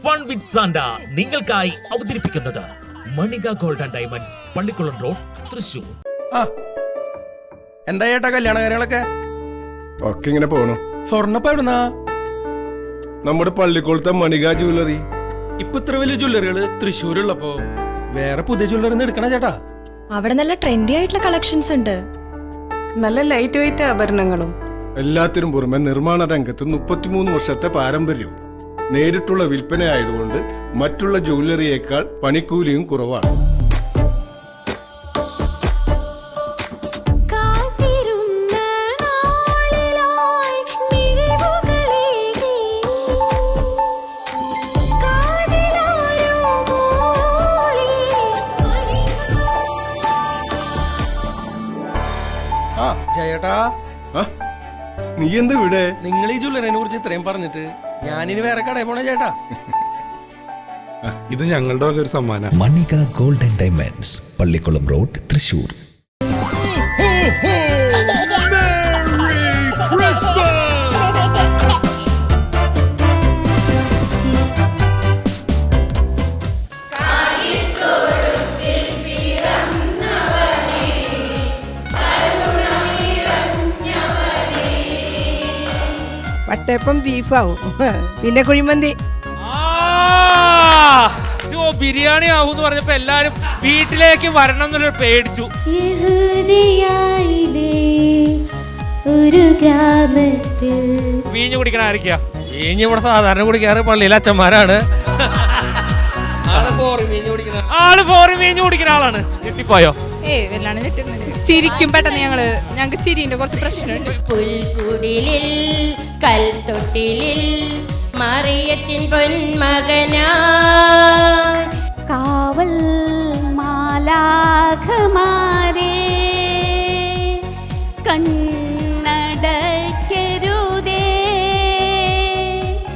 Fun with Santa നിങ്ങൾക്കായി അവതരിപ്പിക്കുന്നത് Manika gold and diamonds, Pallikkulam road, Thrissur. എന്താ ചേട്ടാ കല്യാണ കാര്യങ്ങളൊക്കെ? ഒക്കെ ഇങ്ങനെ പോണു. സ്വർണ്ണപ്പ എവിടുന്നാ? നമ്മുടെ പള്ളിക്കുളത്തെ മണിക ജ്വല്ലറി. ഇപ്പൊ ഇത്ര വലിയ ജ്വല്ലറികള് തൃശ്ശൂരുള്ളപ്പോ വേറെ പുതിയ ജ്വല്ലറി എടുക്കണ ചേട്ടാ. അവിടെ നല്ല ട്രെൻഡി ആയിട്ടുള്ള കളക്ഷൻസ് ഉണ്ട്. നല്ല ലൈറ്റ് വെയിറ്റ് ആഭരണങ്ങളും. എല്ലാത്തിനും പുറമെ നിർമ്മാണ രംഗത്ത് 33 വർഷത്തെ പാരമ്പര്യവും. നേരിട്ടുള്ള വിൽപ്പന ആയതുകൊണ്ട് മറ്റുള്ള ജ്വല്ലറിയേക്കാൾ പണിക്കൂലിയും കുറവാണ്. ചേട്ടാ, നീ എന്താ ഇവിടെ? നിങ്ങൾ ഈ ജ്വല്ലറിനെ കുറിച്ച് ഇത്രയും പറഞ്ഞിട്ട് ഞാനിനി വേറെ കടയിൽ പോണേ ചേട്ടാ. ഇത് ഞങ്ങളുടെ ഒരു സമ്മാനം. Manika gold and diamonds, Pallikkulam road, Thrissur. വട്ടയപ്പം ബീഫാവും, പിന്നെ കുഴിമന്തി. ബിരിയാണി ആവും എന്ന് പറഞ്ഞപ്പോ എല്ലാരും വീട്ടിലേക്ക് വരണം എന്നുള്ള പേടിച്ചു. ഒരു ഗ്രാമത്തിൽ വീഞ്ഞു കുടിക്കണ ആയിരിക്കാ? വീഞ്ഞ് ഇവിടെ സാധാരണ കുടിക്കാറ് പള്ളിയിലെ അച്ഛന്മാരാണ്. ആള് ഫോറി വീഞ്ഞു കുടിക്കുന്ന ആളാണ്. ഞെട്ടിപ്പോയോ? ചിരിക്കും പെട്ടെന്ന്. ഞങ്ങൾക്ക് ചിരിന്റെ കുറച്ച് പ്രശ്നമുണ്ട്. പുൽക്കുടിലിൽ കൽത്തൊട്ടിലിൽ മറിയത്തിൻ പൊന്മകനാ കാവൽ മാലാഖമാരേ കണ്ണടക്കരുതേ.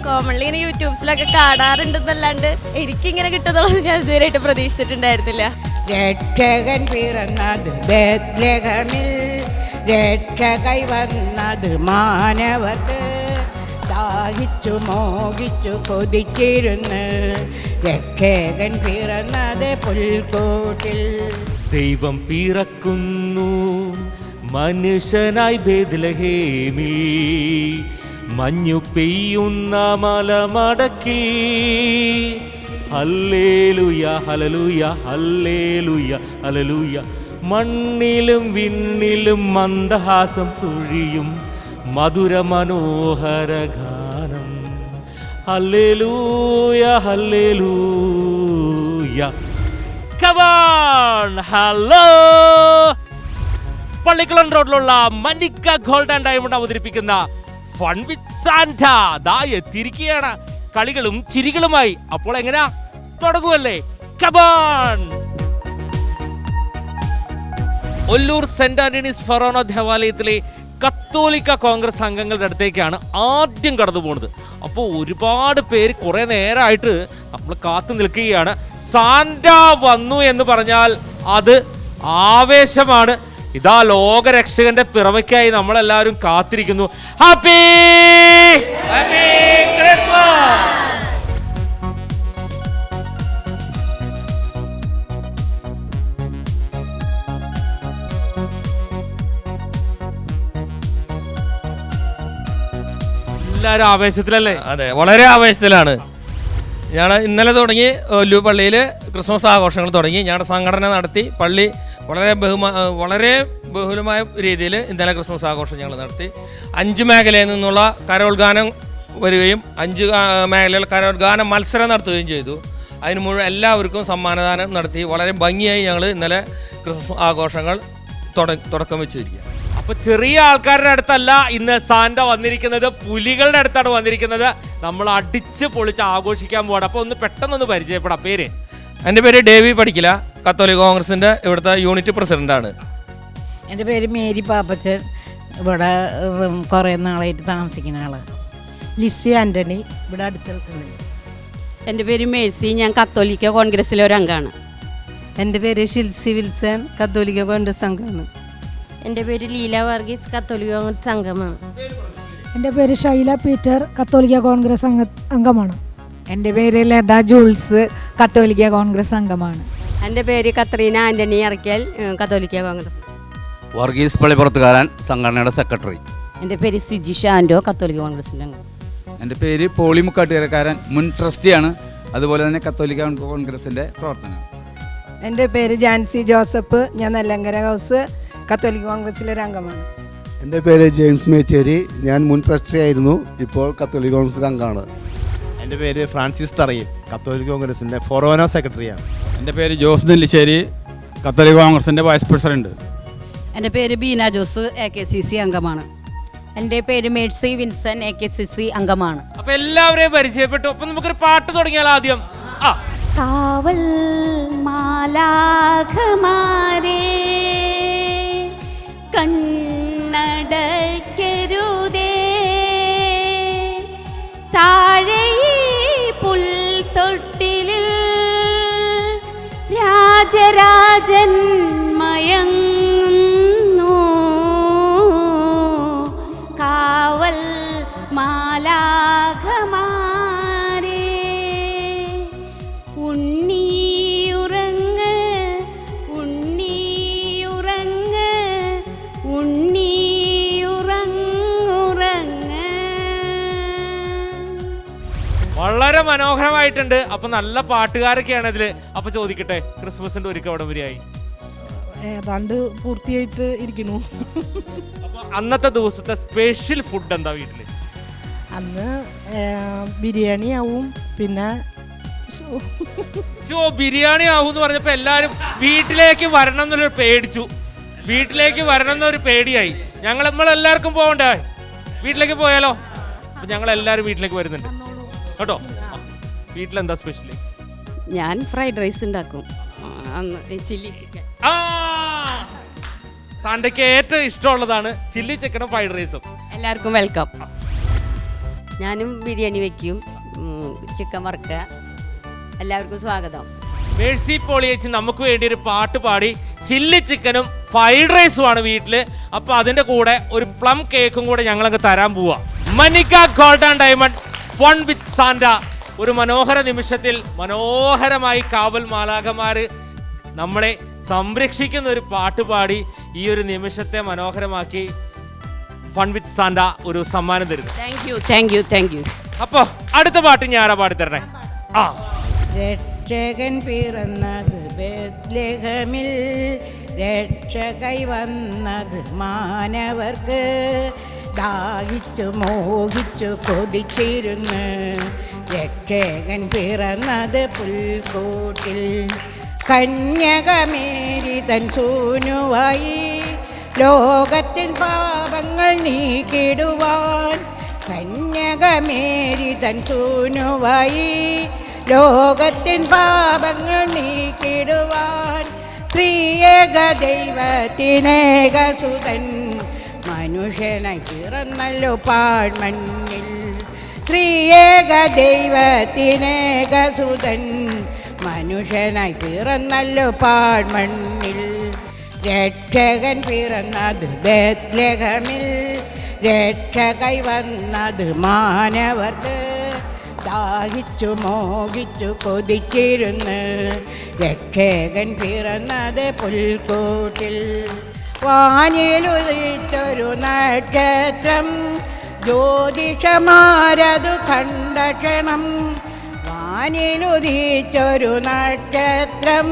കോമൺലി ഇങ്ങനെ യൂട്യൂബ്സിലൊക്കെ കാണാറുണ്ടെന്നല്ലാണ്ട് എനിക്കിങ്ങനെ കിട്ടുന്നുള്ളത് ഞാൻ ഇതുവരെയായിട്ട് പ്രതീക്ഷിച്ചിട്ടുണ്ടായിരുന്നില്ല. രക്ഷകൻ പിറന്നത് ബേത്ലഹേമിൽ, രക്ഷകൈ വന്നത് മാനവർക്ക്. ദാഹിച്ചു മോഹിച്ചു കൊതിച്ചിരുന്ന് രക്ഷകൻ പിറന്നത് പുൽക്കൂട്ടിൽ. ദൈവം പിറക്കുന്നു മനുഷ്യനായി ബേത്ലഹേമിൽ, മഞ്ഞു പെയ്യുന്ന മലമടക്കിൽ. Hallelujah hallelujah hallelujah hallelujah. മണ്ണിലും വിണ്ണിലും മന്ദഹാസം പൊഴിയും മധുര മനോഹര ഗാനം. Hallelujah hallelujah. Come on, hello. Pallikkulam റോഡിലുള്ള മണിക ഗോൾഡ് ആൻഡ് ഡയമണ്ട് അവതരിപ്പിക്കുന്ന ഫൺ വിത്ത് സാന്റ ദാ എത്തിയിരിക്കുകയാണ്. കളികളും ചിരികളുമായി. അപ്പോൾ എങ്ങനെയാ തുടങ്ങുമല്ലേ? Come on. ഒല്ലൂർ സെന്റ് ആന്റണീസ് ഫൊറോന ദേവാലയത്തിലെ കത്തോലിക്ക കോൺഗ്രസ് അംഗങ്ങളുടെ അടുത്തേക്കാണ് ആദ്യം കടന്നു പോകുന്നത്. അപ്പോൾ ഒരുപാട് പേര് കുറേ നേരമായിട്ട് നമ്മൾ കാത്തു നിൽക്കുകയാണ്. സാന്റ വന്നു എന്ന് പറഞ്ഞാൽ അത് ആവേശമാണ്. ഇതാ ലോകരക്ഷകന്റെ പിറവയ്ക്കായി നമ്മളെല്ലാവരും കാത്തിരിക്കുന്നു. Happy happy Christmas. എല്ലാവരും ആവേശത്തിലല്ലേ? അതെ, വളരെ ആവേശത്തിലാണ്. ഞാൻ ഇന്നലെ തുടങ്ങി ഒല്ലൂർ പള്ളിയിൽ ക്രിസ്മസ് ആഘോഷങ്ങൾ തുടങ്ങി. ഞങ്ങളുടെ സംഘടന നടത്തി. പള്ളി വളരെ ബഹുലമായ രീതിയിൽ ഇന്നലെ ക്രിസ്മസ് ആഘോഷം ഞങ്ങൾ നടത്തി. 5 മേഖലയിൽ നിന്നുള്ള കരോൾ ഗാനം വരികയും 5 മേഖലയിൽ കരോൾ ഗാനം മത്സരം നടത്തുകയും ചെയ്തു. അതിന് മുഴുവൻ എല്ലാവർക്കും സമ്മാനദാനം നടത്തി വളരെ ഭംഗിയായി ഞങ്ങൾ ഇന്നലെ ക്രിസ്മസ് ആഘോഷങ്ങൾ തുടക്കം വെച്ചിരിക്കുക. അപ്പൊ ചെറിയ ആൾക്കാരുടെ അടുത്തല്ല ഇന്ന് സാന്റ വന്നിരിക്കുന്നത്, പുലികളുടെ അടുത്താണ് വന്നിരിക്കുന്നത്. നമ്മൾ അടിച്ച് പൊളിച്ച് ആഘോഷിക്കാൻ പോവാണ്. അപ്പൊ ഒന്ന് പെട്ടെന്നൊന്ന് പരിചയപ്പെടാം. പേര്? എൻ്റെ പേര് ഡേവി പടിക്കില, കത്തോലിക്ക കോൺഗ്രസിൻ്റെ ഇവിടുത്തെ യൂണിറ്റ് പ്രസിഡൻ്റാണ്. എൻ്റെ പേര് മേരി പാപ്പച്ചൻ, ഇവിടെ കുറേ നാളായിട്ട് താമസിക്കുന്ന ആളാണ്. ലിസി ആൻ്റണി, ഇവിടെ അടുത്തുള്ളത്. എൻ്റെ പേര് മേഴ്സി, ഞാൻ കത്തോലിക്ക കോൺഗ്രസിലെ ഒരു അംഗമാണ്. എൻ്റെ പേര് ഷിൽസി വിൽസൺ, കത്തോലിക്ക കോൺഗ്രസ് അംഗമാണ്. എൻ്റെ പേര് ലീല വർഗീസ്, കത്തോലിക്ക കോൺഗ്രസ് അംഗമാണ്. എൻ്റെ പേര് ഷൈല പീറ്റർ, കത്തോലിക്ക കോൺഗ്രസ് അംഗമാണ്. എൻ്റെ പേര് ലത ജൂൾസ്, കത്തോലിക്ക കോൺഗ്രസ് അംഗമാണ്. എൻ്റെ പേര് കത്രീന ആൻ്റണി അറയ്ക്കൽ, കത്തോലിക്ക കോൺഗ്രസ്. വർഗീസ് പള്ളിപ്പുറത്തുകാരൻ, സംഘടനയുടെ സെക്രട്ടറി. എൻ്റെ പേര് സിജിഷ ആൻഡോ, കത്തോലിക്ക കോൺഗ്രസിൻ്റെ അംഗം. എൻ്റെ പേര് പോളി മുക്കാട്ടുകാരൻ, മുൻ ട്രസ്റ്റിയാണ്, അതുപോലെ തന്നെ കത്തോലിക്ക കോൺഗ്രസിൻ്റെ പ്രവർത്തനം. എൻ്റെ പേര് ജാൻസി ജോസഫ്, ഞാൻ നെല്ലങ്കര ഹൗസ്, കത്തോലിക്ക കോൺഗ്രസിലെ ഒരു അംഗമാണ്. എൻ്റെ പേര് ജെയിംസ് മേച്ചേരി, ഞാൻ മുൻ ട്രസ്റ്റി ആയിരുന്നു, ഇപ്പോൾ കത്തോലിക്ക കോൺഗ്രസ് അംഗമാണ്. എൻ്റെ പേര് ഫ്രാൻസിസ് തറയിൽ, കത്തോലിക്ക കോൺഗ്രസിൻ്റെ ഫൊറോനോ സെക്രട്ടറിയാണ്. എൻ്റെ പേര് ജോസ് നെല്ലിശ്ശേരി, കത്തോലിക്ക കോൺഗ്രസിൻ്റെ വൈസ് പ്രസിഡന്റ്. എൻ്റെ പേര് ബീന ജോസ്, AKCC അംഗമാണ്. എൻ്റെ പേര് മേഴ്സി വിൻസൻ, AKCC അംഗമാണ്. അപ്പൊ എല്ലാവരെയും പരിചയപ്പെട്ടു. അപ്പൊ നമുക്കൊരു പാട്ട് തുടങ്ങിയാൽ ആദ്യം. കാവൽ മാലാഖമാരേ കണ്ണടക്കരുതേ, താഴെ പുൽത്തൊട്ടിലിൽ രാജരാജൻ മയങ്ങുന്നു. കാവൽ മാലാഖമാരേ ഉണ്ണിയുറങ്ങ് ഉണ്ണിയുറങ്ങ് ഉണ്ണിയുറങ്ങുറങ്ങ്. വളരെ മനോഹരമായിട്ടുണ്ട്. അപ്പൊ നല്ല പാട്ടുകാരൊക്കെയാണ് ഇതില്. അപ്പൊ ചോദിക്കട്ടെ, ക്രിസ്മസിന്റെ ഒരുക്കം എവിടെ വരെയായി? ഏതാണ്ട് പൂർത്തിയായിട്ട് ഇരിക്കുന്നു. അപ്പൊ അന്നത്തെ ദിവസത്തെ സ്പെഷ്യൽ ഫുഡ് എന്താ വീട്ടില്? അന്ന് ബിരിയാണി ആവും, പിന്നെ ബിരിയാണി ആവും എന്ന് പറഞ്ഞപ്പോ എല്ലാരും വീട്ടിലേക്ക് വരണം എന്നൊരു പേടിച്ചു. വീട്ടിലേക്ക് വരണം എന്നൊരു പേടിയായി. നമ്മളെല്ലാവർക്കും പോകണ്ടേ? വീട്ടിലേക്ക് പോയാലോ? അപ്പൊ ഞങ്ങൾ എല്ലാവരും വീട്ടിലേക്ക് വരുന്നുണ്ട് കേട്ടോ. വീട്ടിലെന്താ സ്പെഷ്യല്? ഞാൻ ഫ്രൈഡ് റൈസ് ഉണ്ടാക്കും, അന്ന് ചില്ലി ചിക്കൻ. സാന്റയ്ക്ക് ഏറ്റവും ഇഷ്ടമുള്ളതാണ് ചില്ലി ചിക്കനും ഫ്രൈഡ് റൈസും. എല്ലാവർക്കും വെൽക്കം. ഞാനും ബിരിയാണി വെക്കും, ചിക്കൻ വറുക്കുക. എല്ലാവർക്കും സ്വാഗതം. മേഴ്സി പോളിയേച്ചി നമുക്ക് വേണ്ടി ഒരു പാട്ട് പാടി. ചില്ലി ചിക്കനും ഫ്രൈഡ് റൈസും ആണ് വീട്ടില്. അപ്പൊ അതിന്റെ കൂടെ ഒരു പ്ലം കേക്കും കൂടെ ഞങ്ങളങ്ങ് തരാൻ പോവാ. Manika gold and diamond fun with Santa. ഒരു മനോഹര നിമിഷത്തിൽ മനോഹരമായി കാവൽ മാലാഖമാര് നമ്മളെ സംരക്ഷിക്കുന്ന ഒരു പാട്ട് പാടി ഈ ഒരു നിമിഷത്തെ മനോഹരമാക്കി ഫൺ വിത്ത് സാന്റ ഒരു സമ്മാനം തരുന്നു. Thank you. അപ്പൊ അടുത്ത പാട്ട് ഞാൻ ആരാ പാടി തരണേ? രക്ഷകൻ പിറന്നത് ബേത്ലഹേമിൽ, രക്ഷ കൈവന്നത് മാനവർക്ക്, ദാഹിച്ചു മോഹിച്ചു കൊതിച്ചിരുന്ന് രക്ഷകൻ പിറന്നത് പുൽക്കൂട്ടിൽ. കന്യകമേരി തൻ സൂനുവായി ലോകത്തിൻ പാപങ്ങൾ നീക്കിടുവാൻ. കന്യകമേരി തൻ സൂനുവായി ലോകത്തിൻ പാപങ്ങൾ നീക്കിടുവാൻ. ത്രിയേക ദൈവത്തിനേകസുതൻ മനുഷ്യനായി പിറന്നല്ലോ പാഴ്മണ്ണിൽ. ത്രിയേക ദൈവത്തിനേകസുതൻ മനുഷ്യനായി പിറന്നല്ലോ പാഴ്മണ്ണിൽ. രക്ഷകൻ പിറന്നത് ബേത്ലഹേമിൽ, രക്ഷ കൈവന്നത് മാനവർക്ക്, ദാഹിച്ചു മോഹിച്ചു കൊതിച്ചിരുന്ന് രക്ഷകൻ പിറന്നത് പുൽക്കൂട്ടിൽ. വാനിലുദിച്ചൊരു നക്ഷത്രം ജ്യോതിഷമാരതു കണ്ട ക്ഷണം. വാനിലുദിച്ചൊരു നക്ഷത്രം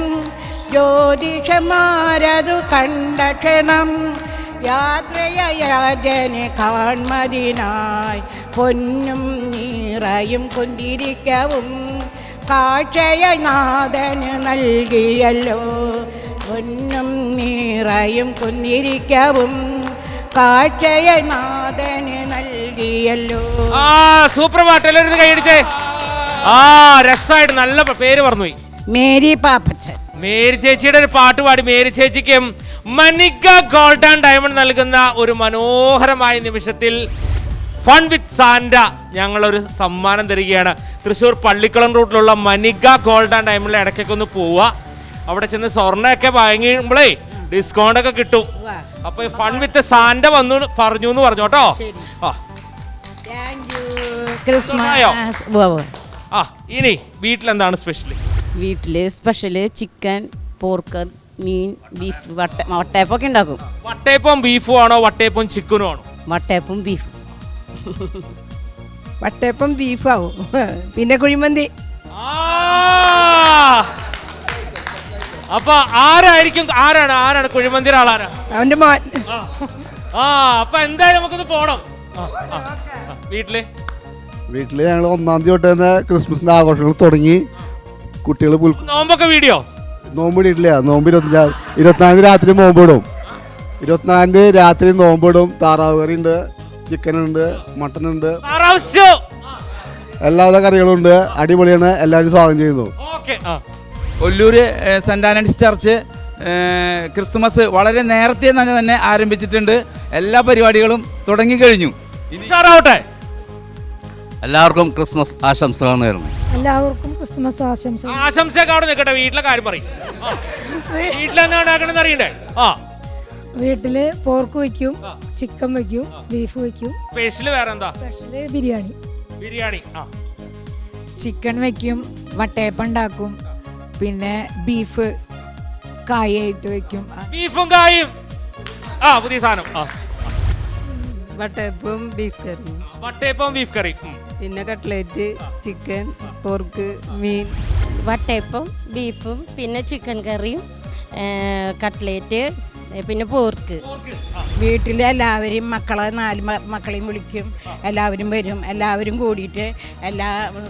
ജ്യോതിഷമാരതു കണ്ട ക്ഷണം. യാത്രയായ രാജനെ കാൺമതിനായി പൊന്നും നീറയും കുന്തിരിക്കവും കാഴ്ചയായി നാഥന് നൽകിയല്ലോ. പൊന്നും നീറയും കുന്തിരിക്കവും കാഴ്ചയായി നാഥന് നൽകിയല്ലോ. സൂപ്പർ പാട്ട്, എല്ലാവരും കൈയടിച്ചേ. രസമായിട്ട് നല്ല പേര് പറഞ്ഞുപോയി. മേരി പാപ്പച്ചൻ. മേരി ചേച്ചിയുടെ ഒരു പാട്ട് പാടി. മേരി ചേച്ചിക്കും മനിക ഗോൾഡ് ആൻഡ് ഡയമണ്ട് നൽകുന്ന ഒരു മനോഹരമായ നിമിഷത്തിൽ ഫൺ വിത്ത് സാന്റ ഞങ്ങളൊരു സമ്മാനം തരികയാണ്. തൃശ്ശൂർ പള്ളിക്കുളം റൂട്ടിലുള്ള മനിക ഗോൾഡ് ആൻഡ് ഡയമണ്ടിൽ ഇടയ്ക്കൊക്കെ ഒന്ന് പോവുക. അവിടെ ചെന്ന് സ്വർണ്ണമൊക്കെ വാങ്ങിയുമ്പോഴേ ഡിസ്കൗണ്ട് ഒക്കെ കിട്ടും. അപ്പൊ ഫൺ വിത്ത് സാന്റ വന്നു പറഞ്ഞു എന്ന് പറഞ്ഞോട്ടോ. ആ ഇനി വീട്ടിലെന്താണ് സ്പെഷ്യൽ? വീട്ടിൽ സ്പെഷ്യല് ചിക്കൻ, പോർക്ക്, മീൻ, ബീഫ്, വട്ടയപ്പൊക്കെ ഉണ്ടാക്കും. വട്ടയപ്പം ബീഫും ആണോ വട്ടയപ്പം ചിക്കനും ആണോ? വട്ടയപ്പം ബീഫ്. വട്ടയപ്പം ബീഫാവും, പിന്നെ കുഴിമന്തി. അപ്പൊ ആരാണ് കുഴിമന്തിയുടെ ആളാരാ? അവന്റെ മോൻ. അപ്പൊ എന്തായാലും നമുക്കൊന്ന് പോണം. വീട്ടില് ഞങ്ങൾ 1-ാം തീയതി തൊട്ട് തന്നെ ക്രിസ്മസിന്റെ ആഘോഷങ്ങൾ തുടങ്ങി. കുട്ടികൾ നോമ്പൊക്കെ വീഡിയോ നോമ്പിടില്ല. നോമ്പ് 24 രാത്രി നോമ്പിടും. 24 രാത്രി നോമ്പിടും. താറാവ് കറി ഉണ്ട്, ചിക്കൻ ഉണ്ട്, മട്ടൻ ഉണ്ട്, എല്ലാവിധ കറികളും ഉണ്ട്. അടിപൊളിയാണ്. എല്ലാവരും സ്വാഗതം ചെയ്യുന്നു. Ollur saint Antony's church Christmas വളരെ നേരത്തെ തന്നെ ആരംഭിച്ചിട്ടുണ്ട്. എല്ലാ പരിപാടികളും തുടങ്ങിക്കഴിഞ്ഞു. എല്ലാവർക്കും ക്രിസ്മസ് ആശംസകൾ നേരുന്നു. എല്ലാവർക്കും ക്രിസ്മസ് ആശംസയൊക്കെ അവിടെ നിൽക്കട്ടെ. വീട്ടിലെ കാര്യം പറയും. വീട്ടിലെന്നാ ഉണ്ടാക്കണമെന്ന് അറിയണ്ടേ? വീട്ടില് പോർക്ക് വയ്ക്കും, ചിക്കൻ വയ്ക്കും, ബീഫ് വയ്ക്കും. സ്പെഷ്യല് വേറെ എന്താ? സ്പെഷ്യല് ബിരിയാണി. ചിക്കൻ വയ്ക്കും, വട്ടയപ്പം ഉണ്ടാക്കും, പിന്നെ ബീഫ് കായായിട്ട് വയ്ക്കും. ബീഫും കായും പുതിയ സാധനം. വട്ടയപ്പം ബീഫ് കറി. വട്ടയപ്പം ബീഫ് കറി, പിന്നെ കട്ട്ലേറ്റ്, ചിക്കൻ, പോർക്ക്, മീൻ. വട്ടയപ്പം ബീഫും പിന്നെ ചിക്കൻ കറിയും കട്ട്ലേറ്റ് പിന്നെ പോർക്ക്. വീട്ടിൽ എല്ലാവരെയും മക്കളെ 4 മക്കളെയും വിളിക്കും. എല്ലാവരും വരും. എല്ലാവരും കൂടിയിട്ട്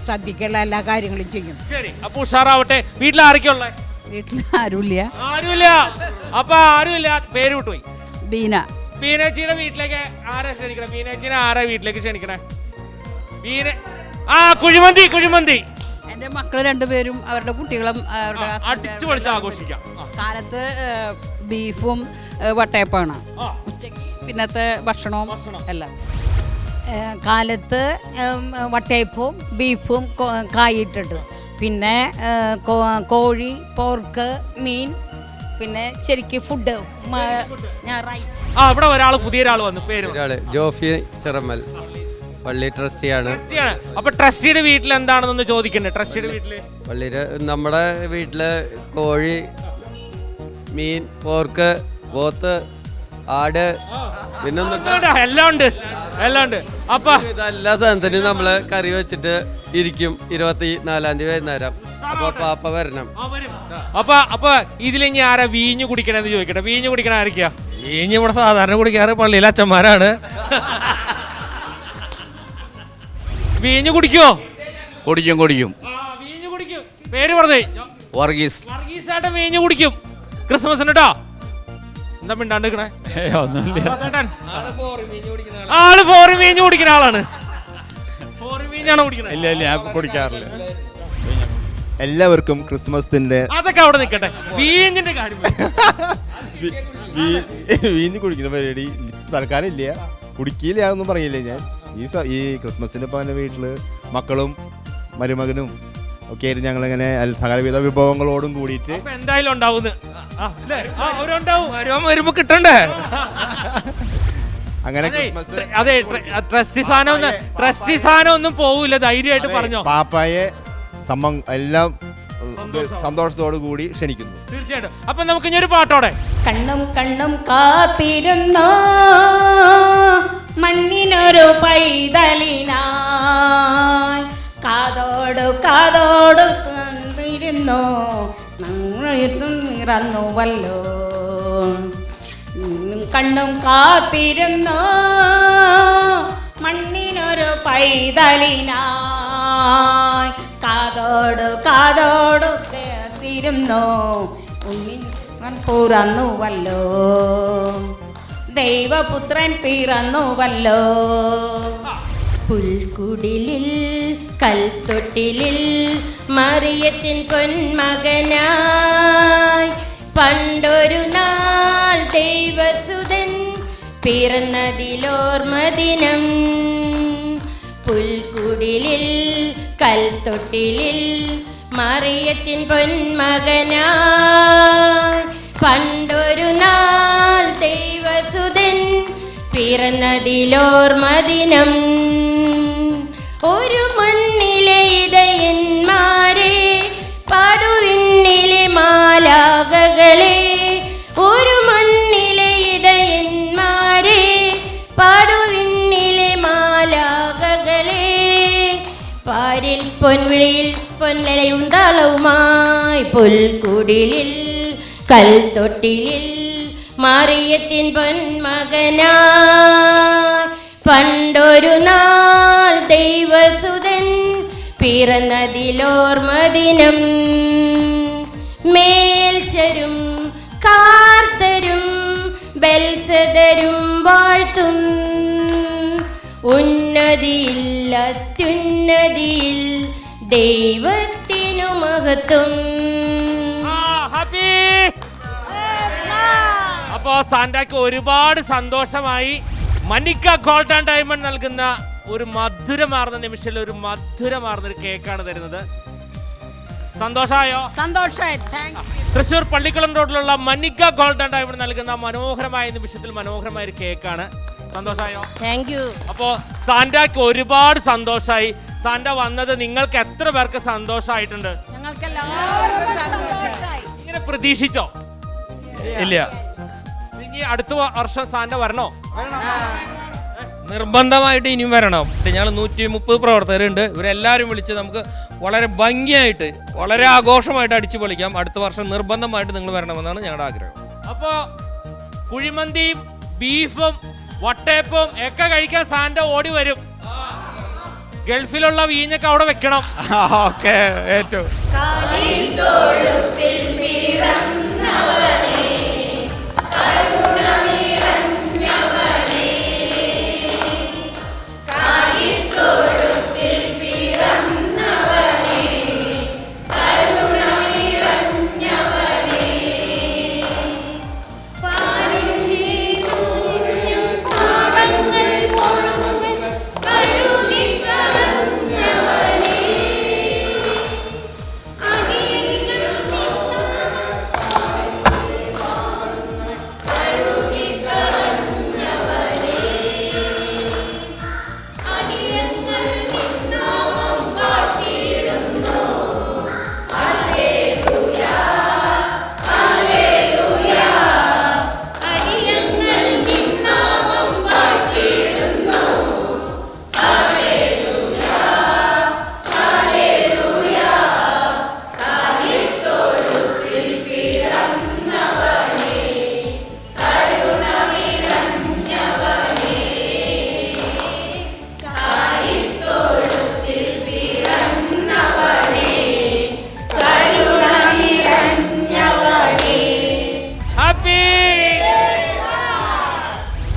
സദ്യക്കുള്ള എല്ലാ കാര്യങ്ങളും ചെയ്യും. ശരി, അപ്പൊ ഉഷാറാവട്ടെ. വീട്ടിൽ ആരൊക്കെയുള്ള? വീട്ടിൽ ആരുമില്ല. അപ്പൊ ആരുമില്ല. പേര് വിട്ടുപോയി. ബീന. ബീനേച്ചിയുടെ വീട്ടിലേക്ക് ആരാ ക്ഷണിക്കണേ? ബീനേച്ചിനെ ആരാ വീട്ടിലേക്ക് ക്ഷണിക്കണേ? കുഴിമന്തി. എൻ്റെ മക്കൾ 2 പേരും അവരുടെ കുട്ടികളും അടിച്ചു പൊളിച്ച് ആഘോഷിക്കാം. കാലത്ത് ബീഫും വട്ടയപ്പാണ്. ഉച്ചയ്ക്ക് പിന്നത്തെ ഭക്ഷണവും എല്ലാം. കാലത്ത് വട്ടയപ്പവും ബീഫും കായിട്ടിട്ട്, പിന്നെ കോഴി, പോർക്ക്, മീൻ, പിന്നെ ശരിക്കും ഫുഡ് റൈസ്. ഇവിടെ ഒരാൾ പുതിയൊരാൾ വന്നു. പേര് ജോഫി ചെറമ്മൽ, പള്ളി ട്രസ്റ്റിയാണ്. അപ്പൊ ട്രസ്റ്റിയുടെ വീട്ടിൽ എന്താണെന്ന് ചോദിക്കണ്ടേ? ട്രസ്റ്റിയുടെ വീട്ടില് പള്ളിയില് നമ്മുടെ വീട്ടില് കോഴി, മീൻ, പോർക്ക്, പോത്ത്, ആട്, പിന്നെ എല്ലാം ഉണ്ട്. അപ്പൊ എല്ലാ സാധനത്തിനും നമ്മള് കറി വെച്ചിട്ട് ഇരിക്കും. 24-ാം തീയതി വൈകുന്നേരം. അപ്പൊ പാപ്പ വരണം. അപ്പൊ ഇതിലിനി ആരാ വീഞ്ഞു കുടിക്കണെന്ന് ചോദിക്കട്ടെ? വീഞ്ഞു കുടിക്കണ ആരൊക്കെയാ? വീഞ്ഞ് ഇവിടെ സാധാരണ കുടിക്കാറ് പള്ളിയിലെ അച്ഛന്മാരാണ്. വീഞ്ഞു കുടിക്കോ? കുടിക്കും. വീഞ്ഞു കുടിക്കും. പേര് പറഞ്ഞേ? വർഗീസ്. വർഗീസായിട്ട് വീഞ്ഞു കുടിക്കും ക്രിസ്മസിന് കേട്ടോ. എന്താ മിണ്ടാണ്ടിരിക്കണേ? ആള് ഫോറിൻ വീഞ്ഞു കുടിക്കുന്ന ആളാണ്. ഫോറിൻ വീഞ്ഞാണോ കുടിക്കണേ? ഇല്ല, ഞാൻ കുടിക്കാറില്ല. എല്ലാവർക്കും ക്രിസ്മസിന്റെ അതൊക്കെ അവിടെ നിൽക്കട്ടെ. വീഞ്ഞിന്റെ കാര്യം വീഞ്ഞ് കുടിക്കുന്ന പരിപാടി തൽക്കാലം ഇല്ല. കുടിക്കില്ല ഒന്നും പറയില്ല ഞാൻ. ഈ ക്രിസ്മസിന്റെ ഇപ്പൊ എൻ്റെ വീട്ടില് മക്കളും മരുമകനും ഒക്കെ ആയിരുന്നു. ഞങ്ങളിങ്ങനെ സകലവിധ വിഭവങ്ങളോടും കൂടിയിട്ട് എന്തായാലും ഉണ്ടാവും. വരുമ്പോ കിട്ടണ്ടേ? അങ്ങനെ അതെ, ട്രസ്റ്റി സാധനം ഒന്നും പോവില്ല. ധൈര്യമായിട്ട് പറഞ്ഞോ. പാപ്പായെ എല്ലാം സന്തോഷത്തോടു കൂടി ക്ഷണിക്കുന്നു. തീർച്ചയായിട്ടും. അപ്പൊ നമുക്ക് ഇനി ഒരു പാട്ടോടെ. കണ്ണും കാത്തിരുന്നോ മണ്ണിനൊരു പൈതലിനായി, കാതോട് കണ്ടിരുന്നോ നിറന്നുവല്ലോ. കണ്ണും കാത്തിരുന്നോ മണ്ണിനൊരു പൈതലിനായി, കാതോട് കാത്തിരുന്നോ പിറന്നുവല്ലോ. ദൈവപുത്രൻ പിറന്നുവല്ലോ. പുൽക്കുടിലിൽ കൽത്തൊട്ടിലിൽ മറിയത്തിൻ പൊന്മകനായി, പണ്ടൊരു നാൾ ദൈവസുതൻ പിറന്നതിലോർമദിനം. പുൽക്കുടിലിൽ കൽത്തൊട്ടിലിൽ മറിയത്തിൻ പൊന്മകനായി, പണ്ടൊരു നാൾ ദൈവസുതൻ പിറന്നതിലോർമദിനം. ഒരു മണ്ണിലെ ഇടയൻ പൊന്നലയും താളവുമായി പുൽക്കുടിലിൽ കൽത്തൊട്ടിലിൽ മാറിയത്തിൻ പൊന്മകനായി പണ്ടൊരു നാൾ ദൈവസുതൻ പിറന്നതിലോർമദിനം മേൽശരും കാർത്തരും ബൽസദരും വാഴ്ത്തും ഉന്നതിയിൽ അത്യുന്നതിയിൽ ദൈവത്തിനു മഹത്വം. അപ്പോ സാന്റാക്ക് ഒരുപാട് സന്തോഷമായി. മനിക ഗോൾഡ് ആൻഡ് ഡയമണ്ട് നൽകുന്ന ഒരു മധുരമാർന്ന നിമിഷത്തിൽ ഒരു മധുരമാർന്ന ഒരു കേക്കാണ് തരുന്നത്. സന്തോഷമായോ? സന്തോഷമായി. തൃശ്ശൂർ പള്ളിക്കുളം റോഡിലുള്ള മനിക ഗോൾഡ് ആൻഡ് ഡയമണ്ട് നൽകുന്ന മനോഹരമായ നിമിഷത്തിൽ മനോഹരമായ ഒരു കേക്കാണ്. സന്തോഷമായോ? Thank you. അപ്പോ സാന്റാക്ക് ഒരുപാട് സന്തോഷമായി. സാന്റ വന്നത് നിങ്ങൾക്ക് എത്ര പേർക്ക് സന്തോഷമായിട്ടുണ്ട്? ഇങ്ങനെ പ്രതീക്ഷിച്ചോ? ഇല്ല. ഇനി അടുത്ത വർഷം സാന്റ വരണോ? നിർബന്ധമായിട്ട് ഇനിയും വരണം. ഞങ്ങൾ 130 പ്രവർത്തകരുണ്ട്. ഇവരെല്ലാവരും വിളിച്ച് നമുക്ക് വളരെ ഭംഗിയായിട്ട് വളരെ ആഘോഷമായിട്ട് അടിച്ചു പൊളിക്കാം. അടുത്ത വർഷം നിർബന്ധമായിട്ട് നിങ്ങൾ വരണമെന്നാണ് ഞങ്ങളുടെ ആഗ്രഹം. അപ്പോ കുഴിമന്തിയും ബീഫും വട്ടയപ്പവും ഒക്കെ കഴിക്കാൻ സാന്റ ഓടി വരും. ഗൾഫിലുള്ള വീഞ്ഞൊക്കെ അവിടെ വെക്കണം. ഓക്കെ, ഏറ്റവും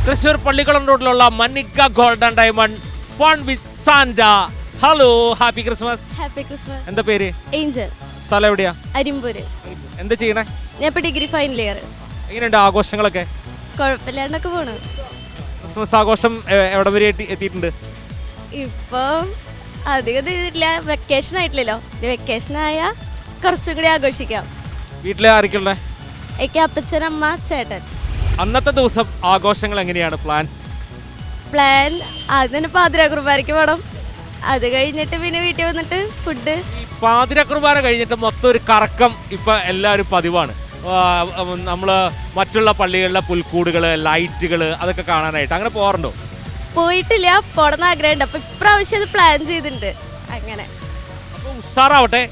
തൃശ്ശൂർ പള്ളിക്കുളം റോഡിലുള്ള Manika gold and diamond fun with Santa. Hello, happy Christmas. Happy Christmas. എന്താ പേര്? ഏഞ്ചൽ. സ്ഥലം എവിടെയാ? അരിമ്പൂര്. എന്താ ചെയ്യണേ? ഞാൻ ഇപ്പൊ ഡിഗ്രി ഫൈനൽ ഇയർ. എങ്ങനെയുണ്ട് ആഘോഷങ്ങളൊക്കെ? കുഴപ്പമില്ലാണ്ടൊക്കെ പോണു. ക്രിസ്മസ് ആഘോഷം എവിടെ വരെ എത്തിയിട്ടുണ്ട്? ഇപ്പൊ അധികം ചെയ്തിട്ടില്ല, വെക്കേഷൻ ആയിട്ടില്ലല്ലോ. വെക്കേഷൻ ആയാ കുറച്ചും കൂടി ആഘോഷിക്കാം. വീട്ടിലെ ആരൊക്കെയുള്ളേ? എനിക്ക് അപ്പച്ചൻ, അമ്മ, ചേട്ടൻ. അന്നത്തെ ദിവസം ആഘോഷങ്ങൾ എങ്ങനെയാണ് പ്ലാൻ? ആദ്യം തന്നെ പാതിര കുർബാനയ്ക്ക് പോകണം. അത് കഴിഞ്ഞിട്ട് പിന്നെ വീട്ടിൽ വന്നിട്ട് ഫുഡ്. ഈ പാതിര കുർബാന കഴിഞ്ഞിട്ട് മൊത്തം ഒരു കറക്കം ഇപ്പൊ എല്ലാവരും പതിവാണ്. നമ്മള് മറ്റുള്ള പള്ളികളിലെ പുൽക്കൂടുകള്, ലൈറ്റുകള് അതൊക്കെ കാണാനായിട്ട് അങ്ങനെ പോകാറുണ്ടോ? പോയിട്ടില്ല, പോണെന്ന് ആഗ്രഹമുണ്ട്. അപ്പൊ ഇപ്രാവശ്യം അത് പ്ലാൻ ചെയ്തിട്ടുണ്ട്. അങ്ങനെ അപ്പൊ ഉഷാറാവട്ടെ.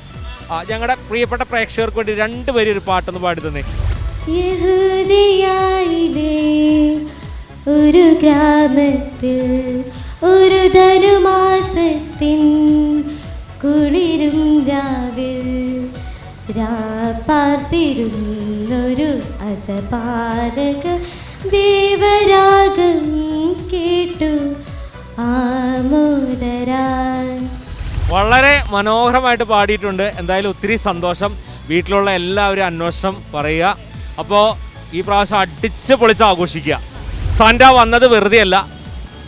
ഞങ്ങളുടെ പ്രിയപ്പെട്ട പ്രേക്ഷകർക്ക് വേണ്ടി രണ്ടുപേരും ഒരു പാട്ടൊന്ന് പാടി തന്നെ. യഹൂദയായിലെ ഒരു ഗ്രാമത്തിൽ ഒരു ധനുമാസത്തിൻ കുളിരും രാവിൽ പാർത്തിരുന്നൊരു അജപാലക ദേവരാഗം കേട്ടു ആമോദരാൻ. വളരെ മനോഹരമായിട്ട് പാടിയിട്ടുണ്ട്. എന്തായാലും ഒത്തിരി സന്തോഷം. വീട്ടിലുള്ള എല്ലാവരും അന്വേഷണം പറയുക. അപ്പോൾ ഈ പ്രാവശ്യം അടിച്ച് പൊളിച്ച് ആഘോഷിക്കുക. സാന്റ വന്നത് വെറുതെയല്ല,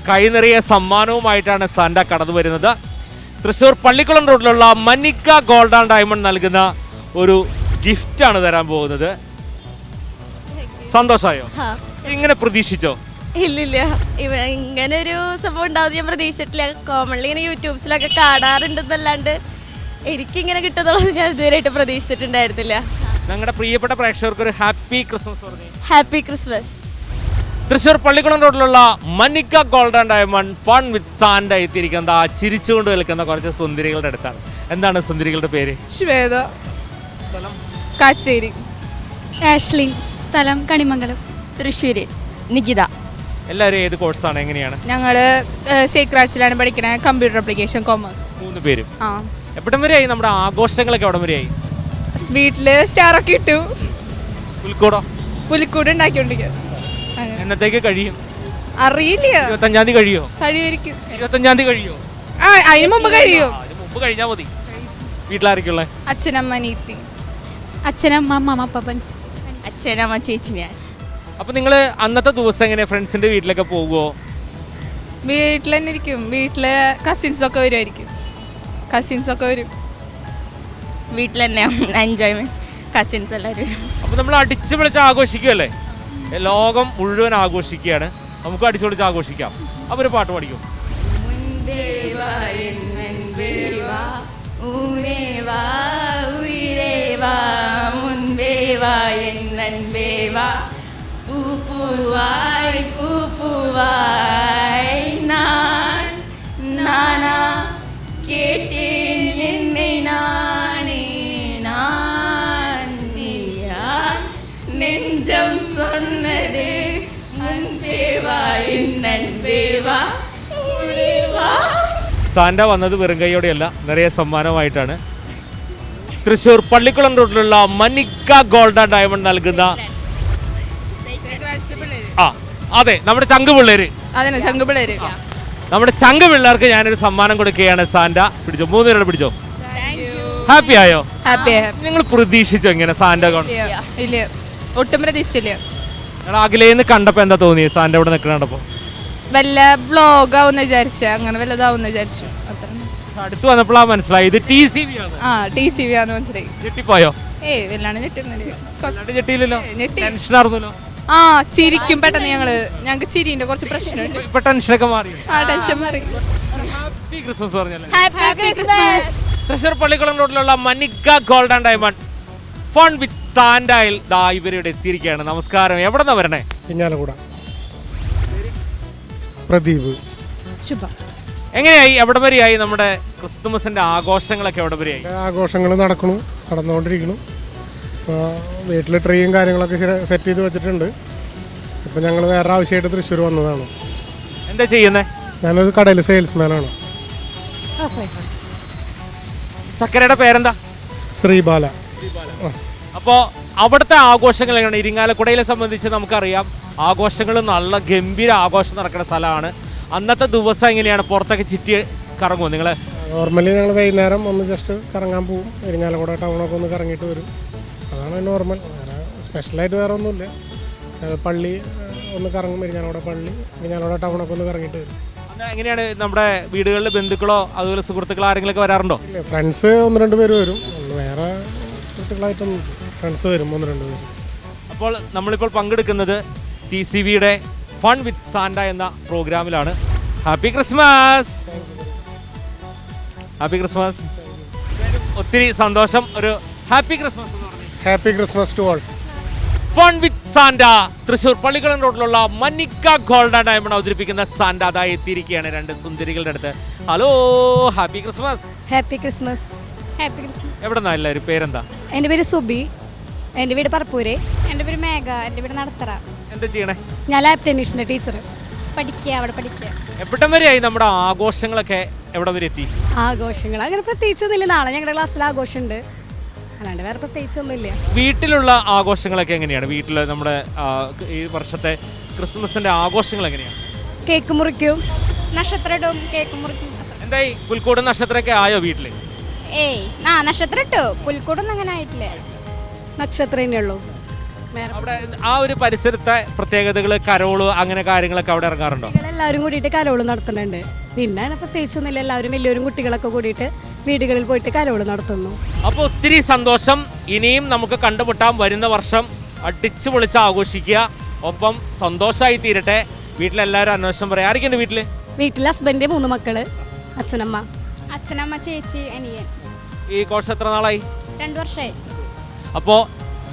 കൈനിറിയ സമ്മാനവുമായിട്ടാണ് സാന്റ കടന്നു വരുന്നത്. തൃശ്ശൂർ പള്ളിക്കുളം റോഡിലുള്ള മനിക ഗോൾഡ് ആൻഡ് ഡയമണ്ട് നൽകുന്ന ഒരു ഗിഫ്റ്റാണ് തരാൻ പോകുന്നത്. സന്തോഷമായോ? ഇങ്ങനെ പ്രതീക്ഷിച്ചോ? ഇല്ലില്ല, ഇങ്ങനെ ഒരു സംഭവം ഉണ്ടാവും ഞാൻ പ്രതീക്ഷിച്ചിട്ടില്ല. കോമൺലി ഇങ്ങനെ യൂട്യൂബ്സിലൊക്കെ കാണാറുണ്ടെന്നല്ലാണ്ട് എനിക്കിങ്ങനെ കിട്ടുന്നുള്ളത് ഞാൻ ഇതുവരെയായിട്ട് പ്രതീക്ഷിച്ചിട്ടുണ്ടായിരുന്നില്ല. ഞങ്ങളുടെ പ്രിയപ്പെട്ട പ്രേക്ഷകർക്ക് ഒരു ഹാപ്പി ക്രിസ്മസ് പറഞ്ഞു. Happy Christmas. തൃശ്ശൂർ പള്ളിക്കുളം റോഡിലുള്ള Manika gold and diamond fun with Santa എത്തിയിരിക്കുന്നത് ആ ചിരിച്ചുകൊണ്ട് നിൽക്കുന്ന കുറച്ച് സുന്ദരികളുടെ അടുത്താണ്. എന്താണ് സുന്ദരികളുടെ പേര്? ശ്വേത, കാച്ചേരി. ആഷ്ലിൻ, സ്ഥലം കണിമംഗലം. തൃശ്ശൂർ നികിത. എല്ലാവരും ഏത് കോഴ്സാണ്, എങ്ങനെയാണ്? ഞങ്ങള് സേക്രാച്ചിലാണ് പഠിക്കണത്, കമ്പ്യൂട്ടർ ആപ്ലിക്കേഷൻ കോമേഴ്സ്. 3 പേരും. ആ, എവിടം വരെയായി നമ്മുടെ ആഘോഷങ്ങളൊക്കെ? എവിടം വരെയായി? വീട്ടില് സ്റ്റാറൊക്കെ ഇട്ടു. പുൽക്കൂടോ? പുലിക്കൂട് ഉണ്ടാക്കിക്കൊണ്ടിരിക്കുക. എന്നത്തേക്ക് കഴിയും? അറിയില്ല. 25-ാം തീയതി കഴിയോ? കഴിയുമായിരിക്കും. 25-ാം തീയതി കഴിയോ? ആ, അതിന് മുമ്പ് കഴിയും. അതിന് മുമ്പ് കഴിഞ്ഞാൽ മതി. വീട്ടിലാരൊക്കെയുള്ളത്? അച്ഛനമ്മ, നീത്തി. അച്ഛനമ്മ, അമ്മ, അപ്പൻ. അച്ഛനമ്മ, ചേച്ചി, ഞാൻ. അപ്പൊ നിങ്ങൾ അന്നത്തെ ദിവസം എങ്ങനെ ഫ്രണ്ട്സിന്റെ വീട്ടിലൊക്കെ പോകുമോ? വീട്ടിൽ തന്നെ ഇരിക്കും. വീട്ടില് കസിൻസൊക്കെ വരുമായിരിക്കും. കസിൻസൊക്കെ വരും. വീട്ടിൽ തന്നെ എൻജോയ്മെന്റ്, കസിൻസ് എല്ലാവരും. അപ്പൊ നമ്മൾ അടിച്ചു പൊളിച്ച് ആഘോഷിക്കുമല്ലേ? ലോകം മുഴുവൻ ആഘോഷിക്കുകയാണ്, നമുക്ക് അടിച്ചു പൊളിച്ച് ആഘോഷിക്കാം. അപ്പൊ ഒരു പാട്ട് പഠിക്കും. நெஞ்சம் சொன்னது முன்பே வா என் நண்பே வா உள்ளே வா. സാന്റ വന്നത് വെറും കൈയോടെയല്ല, നിറയെ സമ്മാനമായിട്ടാണ്. തൃശ്ശൂർ പള്ളിക്കുളം റോഡിലുള്ള മനിക ഗോൾഡ് ആൻഡ് ഡയമണ്ട് നൽകുന്ന അതെ നമ്മുടെ ചങ്ക് പിള്ളേര്, അതന്നെ ചങ്ക് പിള്ളേര്. നമ്മുടെ ചങ്ക് പിള്ളേർക്ക് ഞാനൊരു സമ്മാനം കൊടുക്കുകയാണ്. സാന്റ പിടിച്ചോ, 3 പേരുടെ പിടിച്ചോ. ഹാപ്പി ആയോ? ഹാപ്പി. നിങ്ങൾ പ്രതീക്ഷിച്ചോ ഇങ്ങനെ സാന്റ? ഇല്ല, ഒട്ടും പ്രതീക്ഷിച്ചില്ല. നിങ്ങൾ അകലേന്ന് കണ്ടപ്പോ എന്താ തോന്നിയത് സാന്റ ഇവിടെ നിൽക്കണ കണ്ടപ്പോ? വല്ല ബ്ലോഗാവുന്ന വിചാരിച്ച, അങ്ങനെ വല്ലതാവുന്ന വിചാരിച്ചു. അത്ര അടുത്ത് വന്നപ്പോഴാണ് മനസ്സിലായി ഇത് TCV ആണ്. ആ, TCV ആണെന്ന് മനസ്സിലായി. ഞെട്ടിപ്പോയോ? വല്ലാണ്ട് ഞെട്ടുന്നില്ല. ഞെട്ടിയില്ലല്ലോ, ഞെട്ടി. ടെൻഷനായിരുന്നല്ലോ. ആ, ചിരിക്കും പെട്ടെന്ന്. ഞങ്ങൾക്ക് ചിരിന്റെ കുറച്ച് പ്രശ്നമുണ്ട്. ഇപ്പൊ ടെൻഷനൊക്കെ മാറി. ആ, ടെൻഷൻ മാറി. ഹാപ്പി ക്രിസ്മസ് പറഞ്ഞല്ലേ? Happy Christmas. തൃശ്ശൂർ പള്ളിക്കുളം റോഡിലുള്ള Manika gold and diamond fun with സാൻഡയിൽ ദാ ഇവരിവിടെ എത്തിയിരിക്കുകയാണ്. നമസ്കാരം. എവിടെ നിന്നാ വരണേ? പിന്നാലകൂട. പ്രദീപ്. ശുഭ. എങ്ങനെയായി, എവിടെ വരെയായി നമ്മുടെ ക്രിസ്തുമസിന്റെ ആഘോഷങ്ങളൊക്കെ? എവിടെ വരെയായി? ആഘോഷങ്ങൾ നടന്നുകൊണ്ടിരിക്കുന്നു. ഇപ്പോൾ വീട്ടിൽ ട്രീയും കാര്യങ്ങളൊക്കെ സെറ്റ് ചെയ്ത് വെച്ചിട്ടുണ്ട്. ഇപ്പം ഞങ്ങൾ വേറെ ആവശ്യമായിട്ട് തൃശ്ശൂർ വന്നതാണ്. എന്താ ചെയ്യുന്നേ? ഞാനൊരു കടയിൽ സെയിൽസ്മാനാണ്. ചക്കരയുടെ പേരെന്താ? ശ്രീബാല. അപ്പോൾ അവിടുത്തെ ആഘോഷങ്ങൾ എങ്ങനെയാണ്? ഇരിങ്ങാലക്കുടയിലെ സംബന്ധിച്ച് നമുക്കറിയാം, ആഘോഷങ്ങൾ നല്ല ഗംഭീര ആഘോഷം നടക്കുന്ന സ്ഥലമാണ്. അന്നത്തെ ദിവസം എങ്ങനെയാണ്? പുറത്തൊക്കെ ചുറ്റി കറങ്ങുമോ നിങ്ങൾ? നോർമലി ഞങ്ങൾ വൈകുന്നേരം ഒന്ന് ജസ്റ്റ് കറങ്ങാൻ പോകും. ഇരിങ്ങാലക്കുട ടൗണൊക്കെ ഒന്ന് കറങ്ങിയിട്ട് വരും. അതാണ് നോർമൽ. വേറെ സ്പെഷ്യലായിട്ട് വേറെ ഒന്നുമില്ല. പള്ളി ഒന്ന് കറങ്ങും, ഇരിങ്ങാലക്കുട പള്ളി, ഇരിങ്ങാലക്കുട ടൗണൊക്കെ ഒന്ന് കറങ്ങിയിട്ട് വരും. എങ്ങനെയാണ് നമ്മുടെ വീടുകളിൽ ബന്ധുക്കളോ അതുപോലെ സുഹൃത്തുക്കളോ ആരെങ്കിലുമൊക്കെ വരാറുണ്ടോ? ഫ്രണ്ട്സ് 1-2 പേര് വരും. വേറെ സുഹൃത്തുക്കളായിട്ടൊന്നും ഫ്രണ്ട്സ് വരും 1-2 പേര്. അപ്പോൾ നമ്മളിപ്പോൾ പങ്കെടുക്കുന്നത് TCVയുടെ ഫൺ വിത്ത് സാന്റ എന്ന പ്രോഗ്രാമിലാണ്. Happy Christmas. Happy Christmas. ഒത്തിരി സന്തോഷം. ഒരു happy Christmas. Happy Christmas to all. Fun with Santa Thrissur Pallikkulam റോഡിലുള്ള മനിക ഗോൾഡ് ആൻഡ് ഡയമണ്ട് അവതരിപ്പിക്കുന്ന സാന്റ അതായി എത്തിയിരിക്കുകയാണ് 2 സുന്ദരികളുടെ അടുത്ത്. Hello, happy Christmas. Happy Christmas. Happy Christmas. എവിടെ നിന്നാ എല്ലാവരും? പേരെന്താ? എൻ്റെ പേര് സുബി. എൻ്റെ വീട് പറപ്പൂര്. എൻ്റെ പേര് മേഘ. എൻ്റെ വീട് നടത്തറ. എന്താ ചെയ്യണേ? ഞാൻ ലാബ് ടെക്നീഷ്യൻ്റെ ടീച്ചർ. പഠിക്കുക, അവിടെ പഠിക്കുക. എവിടം വരെയായി നമ്മുടെ ആഘോഷങ്ങളൊക്കെ? എവിടെ വരെ എത്തി? ആഘോഷങ്ങൾ അങ്ങനെ പ്രത്യേകിച്ചൊന്നുമില്ല. നാളെ ഞങ്ങളുടെ ക്ലാസ്സിൽ ആഘോഷമുണ്ട്, അല്ലാണ്ട് വേറെ പ്രത്യേകിച്ചൊന്നുമില്ല. വീട്ടിലുള്ള ആഘോഷങ്ങളൊക്കെ എങ്ങനെയാണ്? വീട്ടിൽ നമ്മുടെ ഈ വർഷത്തെ ക്രിസ്മസിന്റെ ആഘോഷങ്ങൾ എങ്ങനെയാണ്? കേക്ക് മുറിക്കും, നക്ഷത്രം ഇടും, കേക്ക് മുറിക്കും. എന്തായി, പുൽക്കൂട് നക്ഷത്രമൊക്കെ ആയോ വീട്ടിൽ? നക്ഷത്രം ഇട്ടു. പുൽക്കൂടൊന്നും അങ്ങനെ ആയിട്ടില്ല. നക്ഷത്രം തന്നെ ഉള്ളൂ. അവിടെ ആ ഒരു പരിസരത്തെ പ്രത്യേകതകൾ, കരോള് അങ്ങനെ കാര്യങ്ങളൊക്കെ അവിടെ ഇറങ്ങാറുണ്ടോ? എല്ലാവരും കൂടിയിട്ട് കരോള് നടത്തുന്നുണ്ട്. പിന്നെ പ്രത്യേകിച്ചൊന്നുമില്ല. എല്ലാവരും വലിയവരും കുട്ടികളൊക്കെ കൂടിയിട്ട് വീടുകളിൽ പോയിട്ട് കരോള് നടത്തുന്നു. അപ്പോൾ ഒത്തിരി സന്തോഷം. ഇനിയും നമുക്ക് കണ്ടുമുട്ടാം. വരുന്ന വർഷം അടിച്ചു പൊളിച്ച് ആഘോഷിക്കുക. ഒപ്പം സന്തോഷമായി തീരട്ടെ. വീട്ടിലെല്ലാവരും അന്വേഷണം പറയാം. ആരൊക്കെയുണ്ട് വീട്ടിൽ? വീട്ടിൽ ഹസ്ബൻഡ്, 3 മക്കള്, അച്ഛനമ്മ, ചേച്ചി, അനിയൻ. ഈ കോഴ്സ് എത്ര നാളായി? 2 വർഷമായി. അപ്പോൾ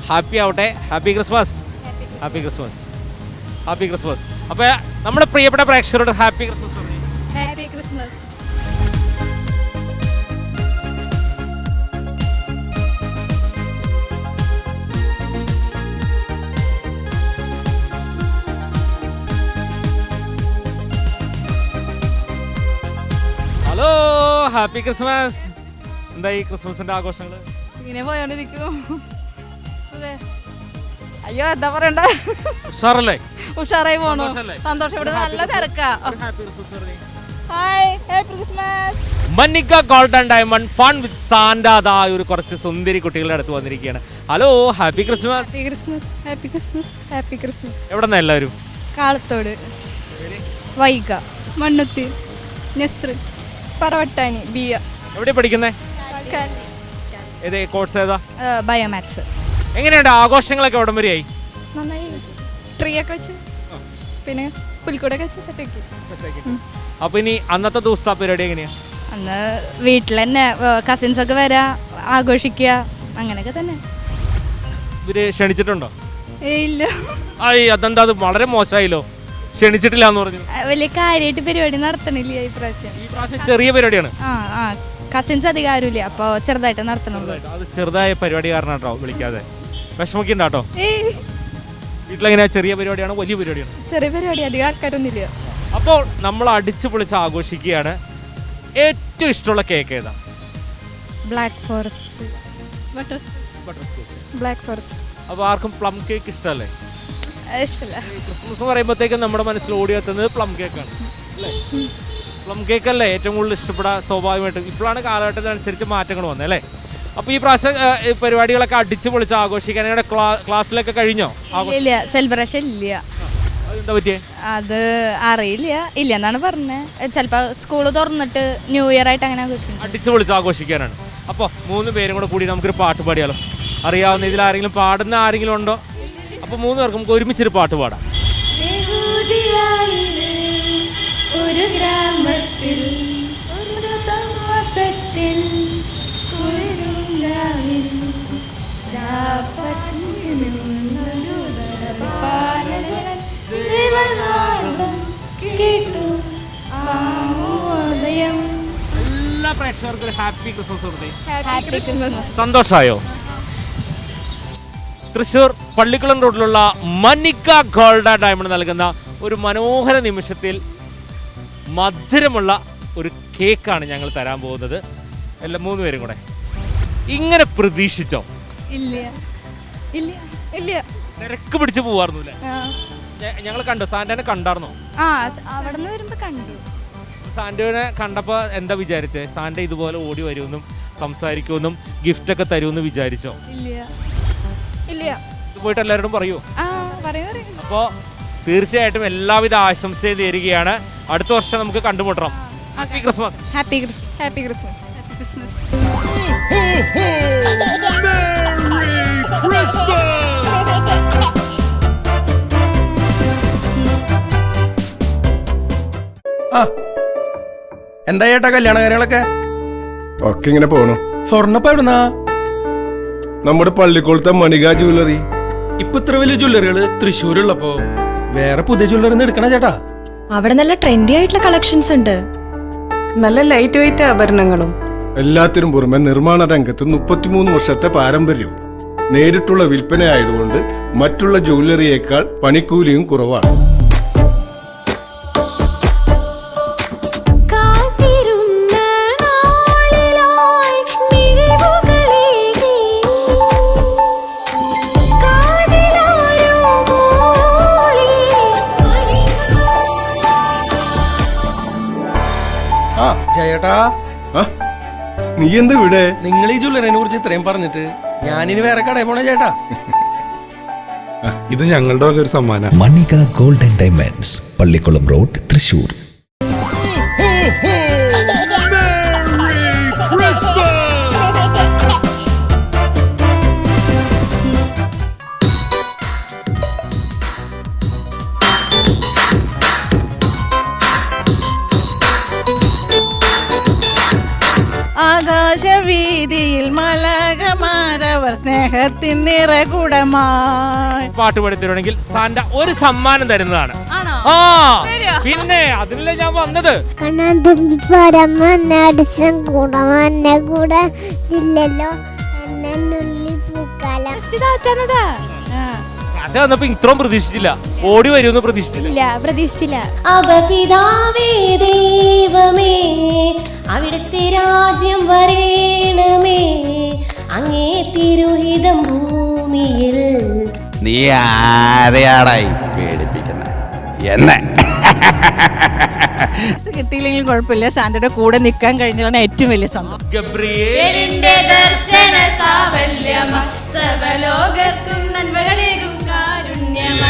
ഹാപ്പി ആവട്ടെ. Happy Christmas. Happy Christmas. Happy Christmas. അപ്പോൾ നമ്മുടെ പ്രിയപ്പെട്ട പ്രേക്ഷകരോട് happy Christmas. Happy Christmas. Hello, happy Christmas. എന്തായി ക്രിസ്മസിന്റെ ആഘോഷങ്ങൾ? ഇങ്ങനെ പോയോണ്ടിരിക്കുന്നു. അയ്യോ എന്താ പറയണ്ട, ഉഷാറല്ലേ? ഉഷാറായി പോണു. സന്തോഷല്ലേ? സന്തോഷം. ഇവിടെ നല്ല തിരക്കാ. ഹാപ്പി ക്രിസ്മസ് പറഞ്ഞേ. Hi, happy Christmas. Manika golden diamond fun with Santa അതാ ഒരു കുറച്ച് സുന്ദരി കുട്ടികളുടെ അടുത്ത് വന്നിരിക്കുകയാണ്. Hello, happy Christmas. Happy Christmas. Happy Christmas. Happy Christmas. എവിടെ നിന്നാ എല്ലാവരും? കാളത്തോട്, വൈഗ, മണ്ണുത്തി, നെസ്ര്, പറവട്ടാനി, ബിയ. എവിടെ പഠിക്കുന്നേ? ഏത് കോഴ്സ് ഏതാ? ബയോമാത്സ്. എങ്ങനെയുണ്ട് ആഘോഷങ്ങളൊക്കെ എവിടം വരെയായി? നന്നായി. ട്രീ ഒക്കെ വെച്ച് പിന്നെ പുൽക്കൂടൊക്കെ വെച്ച് സെറ്റാക്കി. അപ്പൊ ഇനി അന്നത്തെ ദിവസത്തെ പരിപാടി എങ്ങനെയാ? അന്ന് വീട്ടിൽ തന്നെ കസിൻസ് ഒക്കെ വരാ, ആഘോഷിക്കുക, അങ്ങനെയൊക്കെ തന്നെ. ഇവര് ക്ഷണിച്ചിട്ടുണ്ടോ? ഇല്ല. അതെന്താ, അത് വളരെ മോശമായില്ലോ. ക്ഷണിച്ചിട്ടില്ല എന്ന് പറഞ്ഞു. വലിയ കാര്യമായിട്ട് പരിപാടി നടത്തണില്ല ഈ പ്രാവശ്യം. ഈ പ്രാവശ്യം ചെറിയ പരിപാടിയാണ്. ആ കസിൻസ് അധികം ആരുമില്ല, അപ്പോൾ ചെറുതായിട്ട് നടത്തണുള്ളൂ. അത് ചെറുതായ പരിപാടി കാരണം കേട്ടോ വിളിക്കാതെ. വിഷമിക്കണ്ടാട്ടോ. വീട്ടിലെങ്ങനെയാ, ചെറിയ പരിപാടിയാണോ വലിയ പരിപാടിയാണോ? ചെറിയ പരിപാടി, അധികം ആൾക്കാരൊന്നുമില്ല. അപ്പോൾ നമ്മൾ അടിച്ചു പൊളിച്ച് ആഘോഷിക്കുകയാണ്. ഏറ്റവും ഇഷ്ടമുള്ള കേക്ക് ഏതാ? Black forest, black forest. അപ്പോൾ ആർക്കും പ്ലം കേക്ക് ഇഷ്ടമല്ലേ? ഇഷ്ടമല്ല. ക്രിസ്മസ് പറയുമ്പോഴത്തേക്കും നമ്മുടെ മനസ്സിൽ ഓടിയെത്തുന്നത് പ്ലം കേക്കാണ് അല്ലേ? പ്ലം കേക്ക് അല്ലേ ഏറ്റവും കൂടുതൽ ഇഷ്ടപ്പെടാൻ? സ്വാഭാവികമായിട്ടും ഇപ്പോഴാണ് കാലഘട്ടത്തിനനുസരിച്ച് മാറ്റങ്ങൾ വന്നത് അല്ലേ? അപ്പോൾ ഈ പ്രാവശ്യം പരിപാടികളൊക്കെ അടിച്ചു പൊളിച്ച് ആഘോഷിക്കാൻ ക്ലാസ്സിലൊക്കെ കഴിഞ്ഞോ? ഇല്ല, സെലിബ്രേഷൻ ഇല്ല. എന്താ പറ്റിയേ? അത് അറിയില്ല, ഇല്ല എന്നാണ് പറഞ്ഞത്. ചിലപ്പോൾ സ്കൂൾ തുറന്നിട്ട് ന്യൂ ഇയർ ആയിട്ട് അങ്ങനെ ആഘോഷിക്കും. അടിച്ചു പൊളിച്ച് ആഘോഷിക്കാനാണ്. അപ്പോൾ 3 പേരും കൂടെ കൂടി നമുക്കൊരു പാട്ട് പാടിയാലോ? അറിയാവുന്ന ഇതിൽ ആരെങ്കിലും പാടുന്ന ആരെങ്കിലും ഉണ്ടോ? അപ്പോൾ 3 പേർക്ക് നമുക്ക് ഒരുമിച്ചൊരു പാട്ട് പാടാം. ഒരു ഗ്രാമത്തിൽ ഒരു താമസത്തിൽ എല്ലാ പ്രേക്ഷകർക്കും ഒരു ഹാപ്പി ക്രിസ്മസ്. Happy Christmas. സന്തോഷമായോ? തൃശ്ശൂർ പള്ളിക്കുളം റോഡിലുള്ള മന്നിക ഗോൾഡൻ ഡയമണ്ട് നൽകുന്ന ഒരു മനോഹര നിമിഷത്തിൽ മധുരമുള്ള ഒരു കേക്കാണ് ഞങ്ങൾ തരാൻ പോകുന്നത്. എല്ലാ 3 പേരും കൂടെ. ഇങ്ങനെ പ്രതീക്ഷിച്ചോ? ഇല്ല ഇല്ല ഇല്ല. തിരക്ക് പിടിച്ച് പോവാറുന്നില്ല. ഞങ്ങൾ കണ്ടു. സാന്റനെ കണ്ടായിരുന്നോ? അവിടെ നിന്ന് വരുമ്പോ കണ്ടു. സാന്റനെ കണ്ടപ്പോ എന്താ വിചാരിച്ചേ? സാന്റ ഇതുപോലെ ഓടി വരുമെന്നും സംസാരിക്കുമെന്നും ഗിഫ്റ്റ് ഒക്കെ തരുമെന്ന് വിചാരിച്ചോ? ഇല്ല ഇല്ല. ഇത് പോയിട്ട് എല്ലാവരോടും പറയൂ. പറയും. അപ്പോൾ തീർച്ചയായിട്ടും എല്ലാവിധ ആശംസയും നേരുകയാണ്. അടുത്ത വർഷം നമുക്ക് കണ്ടുമുട്ടണം. Happy Christmas. Happy Christmas. Happy Christmas. Happy Christmas. എന്താ ചേട്ടാ കല്യാണ കാര്യങ്ങളൊക്കെ? ഒക്കെ ഇങ്ങനെ പോണു. സ്വർണ്ണപ്പ എവിടുന്നാ? നമ്മുടെ പള്ളിക്കോളത്തെ മണിക ജ്വല്ലറി. ഇപ്പൊ ഇത്ര വലിയ ജ്വല്ലറികള് തൃശ്ശൂരുള്ളപ്പോ വേറെ പുതിയ ജ്വല്ലറി എടുക്കണ ചേട്ടാ. അവിടെ നല്ല ട്രെൻഡി ആയിട്ടുള്ള കളക്ഷൻസ് ഉണ്ട്. നല്ല ലൈറ്റ് വെയിറ്റ് ആഭരണങ്ങളും. എല്ലാത്തിനും പുറമെ നിർമ്മാണ രംഗത്ത് 33 വർഷത്തെ പാരമ്പര്യവും. നേരിട്ടുള്ള വിൽപ്പന ആയതുകൊണ്ട് മറ്റുള്ള ജ്വല്ലറിയേക്കാൾ പണിക്കൂലിയും കുറവാണ്. ചേട്ടാ, നീ എന്താ ഇവിടെ? നിങ്ങൾ ഈ ജ്വല്ലറിനെ കുറിച്ച് ഇത്രയും പറഞ്ഞിട്ട് ഞാനിനി വേറെ കടയിൽ പോണേ ചേട്ടാ. ഇത് ഞങ്ങളുടെ ഒരു സമ്മാനം. Manika golden diamonds, Pallikkulam road, Thrissur. ആകാശവീതിയിൽ മലകമാരവ അവർ സ്നേഹത്തിൻ നിറകുടമായി. പാട്ട് പഠിത്തരുണെങ്കിൽ സാന്റ ഒരു സമ്മാനം തരുന്നതാണ്. ആ പിന്നെ അതിനല്ലേ ഞാൻ വന്നത്. അത് വന്നപ്പോ ഇത്രയും പ്രതീക്ഷിച്ചില്ല, ഓടി വരുമെന്ന് പ്രതീക്ഷിച്ചില്ല. അപപിതാവേ ദൈവമേ, അവിടുത്തെ രാജ്യം വരേണമേ, അങ്ങേ തിരുഹിതം ഭൂമിയിൽ. നീ ആരെയാടായി പേടിപ്പിക്കുന്നത് എന്നെ? കിട്ടിയില്ലെങ്കിലും കുഴപ്പമില്ല, സാന്റയുടെ കൂടെ നിൽക്കാൻ കഴിഞ്ഞതാണ് ഏറ്റവും വലിയ സന്തോഷം. ഗബ്രിയേലിന്റെ ദർശന സാവല്യമാ, സർവലോകർക്കും നന്മകളേകും കാരുണ്യമാ.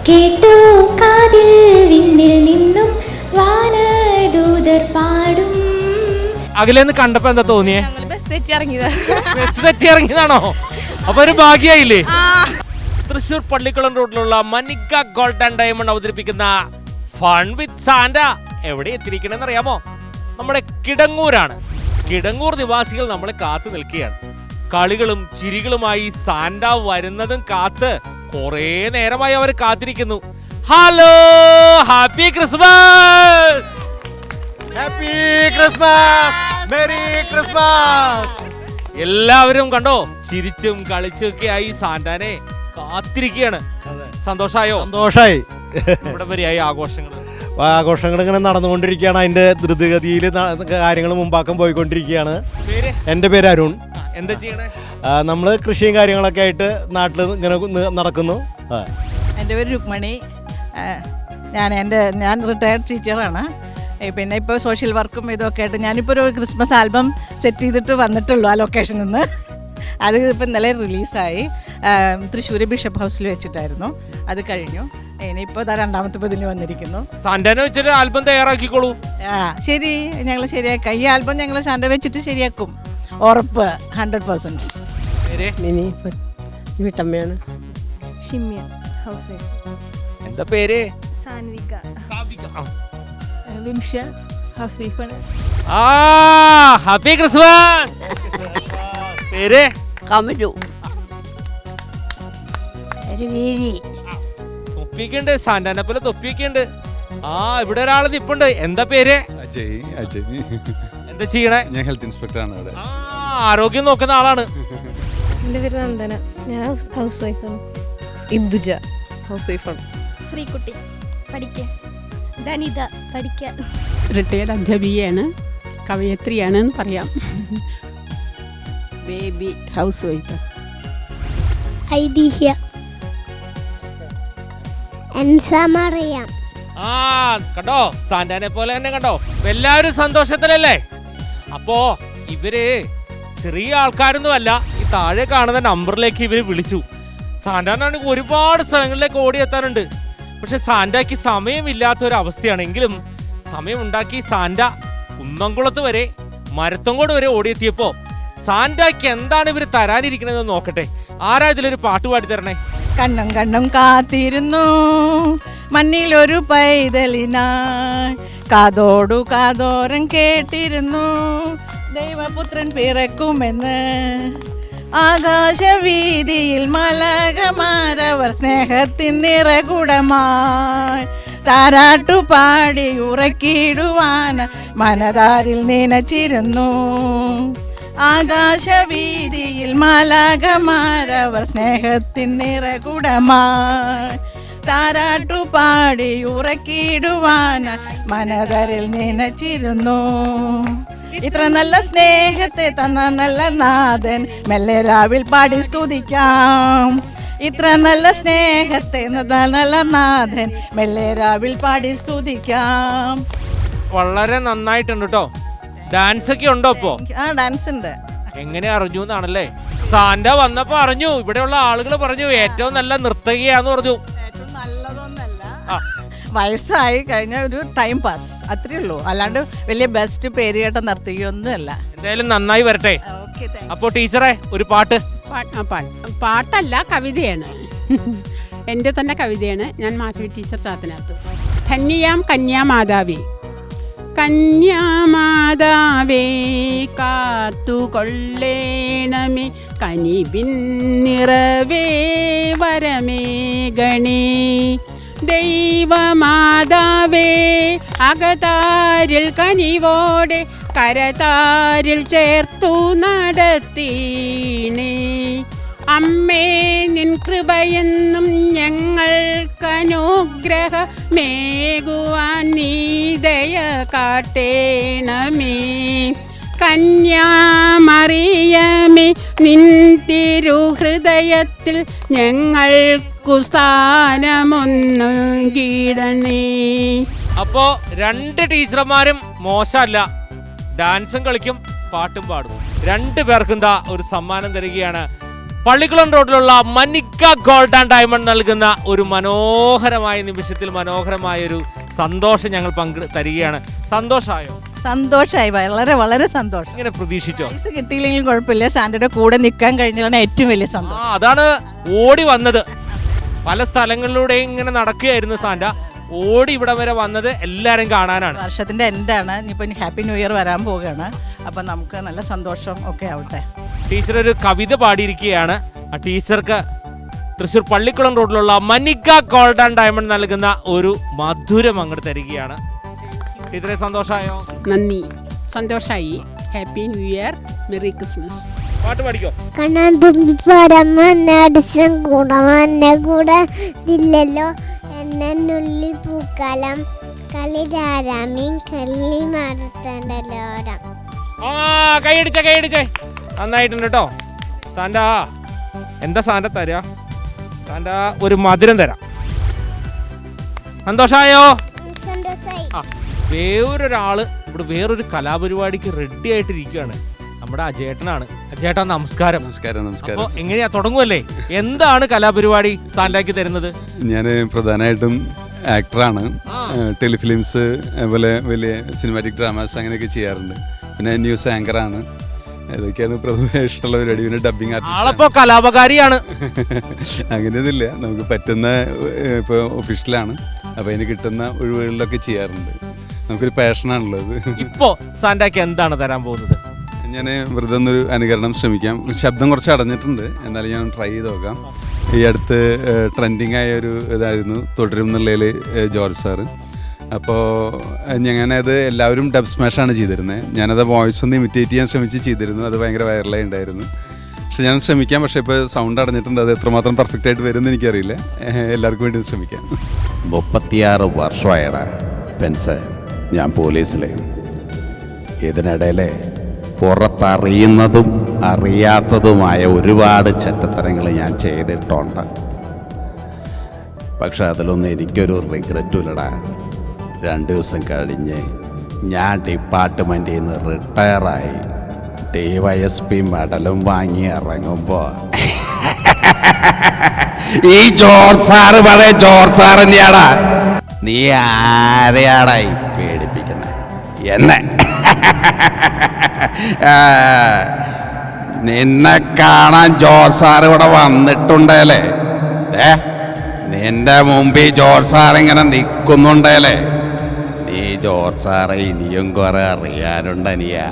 കേട്ടു കാതിൽ വിണ്ണിൽ നിന്നും വാനദൂതർ പാടും. അകലെന്ന് കണ്ടപ്പോ എന്താ തോന്നിയേ? ബസ് തെറ്റി ഇറങ്ങിയതാ. ബസ് തെറ്റി ഇറങ്ങിയതാണോ? അപ്പൊ ഒരു ഭാഗ്യായില്ലേ? തൃശൂർ പള്ളിക്കുളം റോഡിലുള്ള മനിക ഗോൾഡ് ആൻഡ് ഡയമണ്ട് അവതരിപ്പിക്കുന്ന ഫൺ വിത്ത് സാന്റ എവിടെ എത്തിയിരിക്കണെന്ന് അറിയാമോ? നമ്മുടെ കിടങ്ങൂരാണ്. കിടങ്ങൂർ നിവാസികൾ നമ്മളെ കാത്തു നിൽക്കുകയാണ്. കളികളും ചിരികളുമായി സാന്റ വരുന്നതും കാത്ത് കുറേ നേരമായി അവർ കാത്തിരിക്കുന്നു. Hello, happy Christmas! Happy Christmas! Merry Christmas! എല്ലാവരും കണ്ടോ, ചിരിച്ചും കളിച്ചും ഒക്കെ ആയി സാന്റാനെ കാത്തിരിക്കുകയാണ്. സന്തോഷായോ? സന്തോഷായി. ഇവിടെ വരെയായി ആഘോഷങ്ങൾ ഇങ്ങനെ നടന്നുകൊണ്ടിരിക്കുകയാണ്. അതിന്റെ ദ്രുതഗതിയിൽ കാര്യങ്ങൾ മുമ്പാക്കം പോയിക്കൊണ്ടിരിക്കുകയാണ്. എൻ്റെ പേര് അരുൺ. എന്താ ചെയ്യണേ? നമ്മൾ കൃഷിയും കാര്യങ്ങളൊക്കെ ആയിട്ട് നാട്ടിൽ ഇങ്ങനെ നടക്കുന്നു. എൻ്റെ പേര് രുക്മണി. ഞാൻ റിട്ടയർഡ് ടീച്ചറാണ്. പിന്നെ ഇപ്പോൾ സോഷ്യൽ വർക്കും ഇതൊക്കെ ആയിട്ട് ഞാനിപ്പോൾ ഒരു ക്രിസ്മസ് ആൽബം സെറ്റ് ചെയ്തിട്ട് വന്നിട്ടുള്ളൂ ആ ലൊക്കേഷനിൽ നിന്ന്. അത് ഇപ്പം ഇന്നലെ റിലീസായി. തൃശ്ശൂർ ബിഷപ്പ് ഹൗസിൽ വെച്ചിട്ടായിരുന്നു. അത് കഴിഞ്ഞു. ഇനിയിപ്പോൾ രണ്ടാമത്തെ പതിന് വന്നിരിക്കുന്നു. സാന്റാനെ വെച്ചിട്ട് ആൽബം തയ്യാറാക്കിക്കോളൂ. ശരി, ഞങ്ങൾ ശരിയാക്കാം. ഈ ആൽബം ഞങ്ങൾ സാന്റ വെച്ചിട്ട് ശരിയാക്കും, ഉറപ്പ്, 100%. മിനി വീട്ടമ്മയാണ്. Shimya, housewife. എന്താ പേര്? സാൻവിക. വിംഷ, ഹൗസ് വൈഫാണ്. Happy Christmas! പേര്? കമലു. തൊപ്പിയൊക്കെയുണ്ട്, സാന്റാനെ പോലെ തൊപ്പിയൊക്കെയുണ്ട്. ഇവിടെ ഒരാൾ നിപ്പുണ്ട്. എന്താ പേര്? അജയ്. എന്താ ചെയ്യണേ? ഞാൻ ഹെൽത്ത് ഇൻസ്പെക്ടറാണ് അവിടെ. ആരോഗ്യം നോക്കുന്ന ആളാണ്. എൻ്റെ പേര് നന്ദന, ഞാൻ ഹൗസ് വൈഫാണ്. ഇന്ദുജ, ഹൗസ് വൈഫാണ്. ശ്രീകുട്ടി, പഠിക്കാൻ. ധനിത, പഠിക്കാൻ. റിട്ടയർഡ് അധ്യാപികയാണ്, കവയത്രിയാണ് എന്ന് പറയാം. Baby, house wife. ഐതിഹ്യ, അറിയാം. കണ്ടോ, സാന്റാനെ പോലെ തന്നെ കണ്ടോ, എല്ലാവരും സന്തോഷത്തിലല്ലേ? അപ്പോ ഇവര് ചെറിയ ആൾക്കാരൊന്നുമല്ല. ഈ താഴെ കാണുന്ന നമ്പറിലേക്ക് ഇവര് വിളിച്ചു. സാന്റാനാണെങ്കിൽ ഒരുപാട് സ്ഥലങ്ങളിലേക്ക് ഓടിയെത്താറുണ്ട്. പക്ഷെ സാന്റയ്ക്ക് സമയമില്ലാത്തൊരവസ്ഥയാണെങ്കിലും സമയമുണ്ടാക്കി സാന്റ കുന്നംകുളത്ത് വരെ, മരത്തങ്കോട് വരെ ഓടിയെത്തിയപ്പോ സാന്റയ്ക്ക് എന്താണ് ഇവർ തരാനിരിക്കണെന്ന് നോക്കട്ടെ. ആരാ ഇതിലൊരു പാട്ട് പാടി തരണേ? കണ്ണും കണ്ണും കാത്തിരുന്നു മണ്ണിലൊരു പൈതലിനായി, കാതോടു കാതോരം കേട്ടിരുന്നു ദൈവപുത്രൻ പിറക്കുമെന്ന്. ആകാശവീതിയിൽ മലകമാരവർ സ്നേഹത്തിൻ നിറകുടമായി, താരാട്ടുപാടി ഉറക്കിടുവാൻ മനതാരിൽ നനച്ചിരുന്നു. ആകാശവീതിയിൽ മലകമാരവർ സ്നേഹത്തിൻ നിറകുടമായി, താരാട്ടുപാടി ഉറക്കിടുവാൻ മനതാരിൽ നനച്ചിരുന്നു. ഇത്ര നല്ല സ്നേഹത്തെ തന്ന നല്ല നാഥൻ മെല്ലെ രാവിൽ പാടി സ്തുതിക്കാം. ഇത്ര നല്ല സ്നേഹത്തെ നല്ല നാഥൻ മെല്ലെ രാവിൽ പാടി സ്തുതിക്കാം. വളരെ നന്നായിട്ടുണ്ട് കേട്ടോ. ഡാൻസ് ഒക്കെ ഉണ്ടോ ഇപ്പോ? ഡാൻസ് ഉണ്ട്. എങ്ങനെ അറിഞ്ഞു എന്നാണല്ലേ? സാന്റ വന്നപ്പോ അറിഞ്ഞു, ഇവിടെയുള്ള ആളുകൾ പറഞ്ഞു ഏറ്റവും നല്ല നർത്തകിയാന്ന് പറഞ്ഞു. ഏറ്റവും നല്ലതൊന്നല്ല, വയസ്സായി കഴിഞ്ഞ ഒരു ടൈം പാസ്, അത്രേ ഉള്ളൂ. അല്ലാണ്ട് വലിയ ബെസ്റ്റ് പേര് കേട്ട നർത്തകിയൊന്നുമല്ല. എന്തായാലും നന്നായി വരട്ടെ. അപ്പോ ടീച്ചറെ ഒരു പാട്ട്. പാട്ടല്ല, കവിതയാണ്. എൻ്റെ തന്നെ കവിതയാണ്. ഞാൻ മാധവി ടീച്ചർ ചാത്തനാത്തു. ധന്യാം കന്യാമാതാവി, കന്യാമാതാവേ കാത്തുകൊള്ളേണമേ കനിവിൻ നിറവേ വരമേ ഗണേ ദൈവമാതാവേ അകതാരിൽ കനിവോടെ കരതാരിൽ ചേർത്തു നടത്തീണേ അമ്മേ നിൻ കൃപയെന്നും ഞങ്ങൾക്കനുഗ്രഹമേകുവാൻ നീ ദയ കാട്ടേണമേ കന്യാമറിയമേ നിൻ തിരുഹൃദയത്തിൽ ഞങ്ങൾക്കു സ്ഥാനമൊന്നുകിടണേ. അപ്പോ 2 ടീച്ചർമാരും മോശമല്ല, ഡാൻസും കളിക്കും പാട്ടും പാടും. 2 പേർക്കും ഒരു സമ്മാനം തരികയാണ്. പള്ളിക്കുളം റോഡിലുള്ള മനിക ഗോൾഡ് ആൻഡ് ഡയമണ്ട് നൽകുന്ന ഒരു മനോഹരമായ നിമിഷത്തിൽ മനോഹരമായ ഒരു സന്തോഷം ഞങ്ങൾ തരികയാണ്. സന്തോഷമായോ? സന്തോഷമായി, വളരെ വളരെ സന്തോഷം. ഇങ്ങനെ പ്രതീക്ഷിച്ചോ? പൈസ കിട്ടിയില്ലെങ്കിലും കുഴപ്പമില്ല, സാന്റയുടെ കൂടെ നിൽക്കാൻ കഴിഞ്ഞതാണ് ഏറ്റവും വലിയ സന്തോഷം. അതാണ് ഓടി വന്നത്. പല സ്ഥലങ്ങളിലൂടെയും ഇങ്ങനെ നടക്കുകയായിരുന്നു സാന്റ. ഓടി ഇവിടെ വരെ വന്നത് എല്ലാവരും കാണാനാണ്. വർഷത്തിന്റെ എൻഡാണ്, ഇനിയിപ്പോൾ ഹാപ്പി ന്യൂ ഇയർ വരാൻ പോവുകയാണ്. അപ്പം നമുക്ക് നല്ല സന്തോഷം ഒക്കെ ആവട്ടെ. ടീച്ചർ ഒരു കവിത പാടിയിരിക്കുകയാണ്. ആ ടീച്ചർക്ക് തൃശ്ശൂർ പള്ളിക്കുളം റോഡിലുള്ള മനിക ഗോൾഡ് ആൻഡ് ഡയമണ്ട് നൽകുന്ന ഒരു മധുരം അങ്ങോട്ട് തരികയാണ്. ടീച്ചറെ സന്തോഷമായോ? നന്ദി, സന്തോഷമായി. Happy new year, merry Christmas. പാട്ട് പാടിക്കോ? കണ്ണാൻ തുമ്പി പരമനടസം കൂടെ ഇല്ലല്ലോ എന്നുള്ളിൽ പൂക്കാലം കളിധാരാമീൻ കള്ളി മാറത്തേണ്ടല്ലോരം. കൈയടിച്ചേ നന്നായിട്ടുണ്ട് കേട്ടോ. സാന്റ എന്താ സാന്റ തരാ? സാന്റ ഒരു മധുരം തരാം. സന്തോഷായോ? വേറൊരാള് ഇവിടെ വേറൊരു കലാപരിപാടിക്ക് റെഡി ആയിട്ടിരിക്കുകയാണ്. നമ്മുടെ അജേട്ടനാണ്. അജേട്ടാ നമസ്കാരം. നമസ്കാരം. അപ്പൊ എങ്ങനെയാ തുടങ്ങുമല്ലേ? എന്താണ് കലാപരിപാടി സാന്റാക്കി തരുന്നത്? ഞാൻ പ്രധാനമായിട്ടും ആക്ടറാണ്. ടെലിഫിലിംസ് അതുപോലെ വലിയ സിനിമാറ്റിക് ഡ്രാമാസ് അങ്ങനെയൊക്കെ ചെയ്യാറുണ്ട്. പിന്നെ ന്യൂസ് ആങ്കറാണ്. ഇതൊക്കെയാണ് പ്രധാന ഇഷ്ടമുള്ള പരിപാടി. പിന്നെ ഡബ്ബിങ് ആർട്ടിസ്റ്റ്, കലാപകാരിയാണ്. അങ്ങനെയൊന്നുമില്ല, നമുക്ക് പറ്റുന്ന ഇപ്പോൾ ഒഫീഷ്യലാണ്. അപ്പോൾ അതിന് കിട്ടുന്ന ഒഴിവുകളിലൊക്കെ ചെയ്യാറുണ്ട്. നമുക്കൊരു പാഷനാണുള്ളത്. ഇപ്പോൾ സാന്റാക്ക് എന്താണ് തരാൻ പോകുന്നത്? ഞാൻ വെറുതെ ഒന്നൊരു അനുകരണം ശ്രമിക്കാം. ശബ്ദം കുറച്ച് അടഞ്ഞിട്ടുണ്ട്, എന്നാലും ഞാൻ ട്രൈ ചെയ്ത് നോക്കാം. ഈ അടുത്ത് ട്രെൻഡിങ് ആയ ഒരു ഇതായിരുന്നു തുടരും എന്നുള്ളതിൽ ജോർജ് സാറ്. അപ്പോൾ ഞാനത് എല്ലാവരും ഡബ് സ്മാഷാണ് ചെയ്തിരുന്നത്. ഞാനത് വോയിസ് ഒന്ന് ഇമിറ്റേറ്റ് ചെയ്യാൻ ശ്രമിച്ച് ചെയ്തിരുന്നു. അത് ഭയങ്കര വൈറലായി ഉണ്ടായിരുന്നു. പക്ഷെ ഞാൻ ശ്രമിക്കാം. പക്ഷേ ഇപ്പോൾ സൗണ്ട് അടഞ്ഞിട്ടുണ്ട്. അത് എത്രമാത്രം പെർഫെക്റ്റ് ആയിട്ട് വരുമെന്ന് എനിക്കറിയില്ല. എല്ലാവർക്കും വേണ്ടി ശ്രമിക്കാം. 36 വർഷമായടാ പെൻസ് ഞാൻ പോലീസിൽ. ഇതിനിടയിൽ പുറത്തറിയുന്നതും അറിയാത്തതുമായ ഒരുപാട് ചെറ്റത്തരങ്ങൾ ഞാൻ ചെയ്തിട്ടുണ്ട്. പക്ഷെ അതിലൊന്നും എനിക്കൊരു റിഗ്രറ്റും ഇല്ലടാ. 2 ദിവസം കഴിഞ്ഞ് ഞാൻ ഡിപ്പാർട്ട്മെൻറ്റിൽ നിന്ന് റിട്ടയറായി DYSP മെഡലും വാങ്ങി ഇറങ്ങുമ്പോൾ ഈ ജോർജ് സാറ് പറയ ജോർജ് സാർ തന്നെയാടാ. നീ ആരെയാടായി പേടിപ്പിക്കുന്നത്? എന്നെ നിന്നെ കാണാൻ ജോർജ് സാർ ഇവിടെ വന്നിട്ടുണ്ടല്ലേ? നിന്റെ മുമ്പിൽ ജോർജ് സാർ ഇങ്ങനെ നിൽക്കുന്നുണ്ടല്ലേ? നീ ജോർജ് സാറെ ഇനിയും കുറെ അറിയാനുണ്ടനിയാ.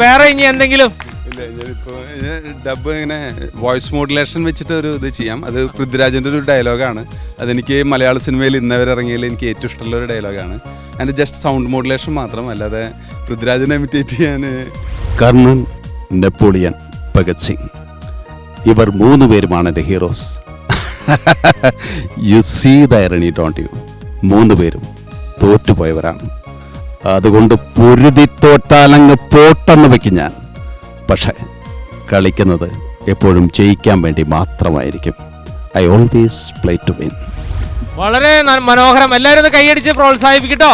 വേറെ ഇനി എന്തെങ്കിലും? ഞാനിപ്പോൾ ഡബ് ഇങ്ങനെ വോയിസ് മോഡുലേഷൻ വെച്ചിട്ട് ഒരു ഇത് ചെയ്യാം. അത് പൃഥ്വിരാജിൻ്റെ ഒരു ഡയലോഗാണ്. അതെനിക്ക് മലയാള സിനിമയിൽ ഇന്നവരെ ഇറങ്ങിയതിൽ എനിക്ക് ഏറ്റവും ഇഷ്ടമുള്ള ഒരു ഡയലോഗാണ്. അതിൻ്റെ ജസ്റ്റ് സൗണ്ട് മോഡുലേഷൻ മാത്രം, അല്ലാതെ പൃഥ്വിരാജിനെ ഇമിറ്റേറ്റ് ചെയ്യാൻ. കർണൻ, നെപ്പോളിയൻ, ഭഗത് സിംഗ്, ഇവർ 3 പേരുമാണ് എൻ്റെ heroes. You see the irony, don't you? 3 പേരും തോറ്റുപോയവരാണ്. അതുകൊണ്ട് പൊരുതി തോറ്റാലങ്ങ് പോട്ടെന്ന് വെക്കും ഞാൻ. പക്ഷേ കളിക്കുന്നത് എപ്പോഴും ജയിക്കാൻ വേണ്ടി മാത്രമായിരിക്കും. I always play to win. വളരെ മനോഹരം. എല്ലാവരും ഒന്ന് കൈയടിച്ച് പ്രോത്സാഹിപ്പിക്കട്ടോ.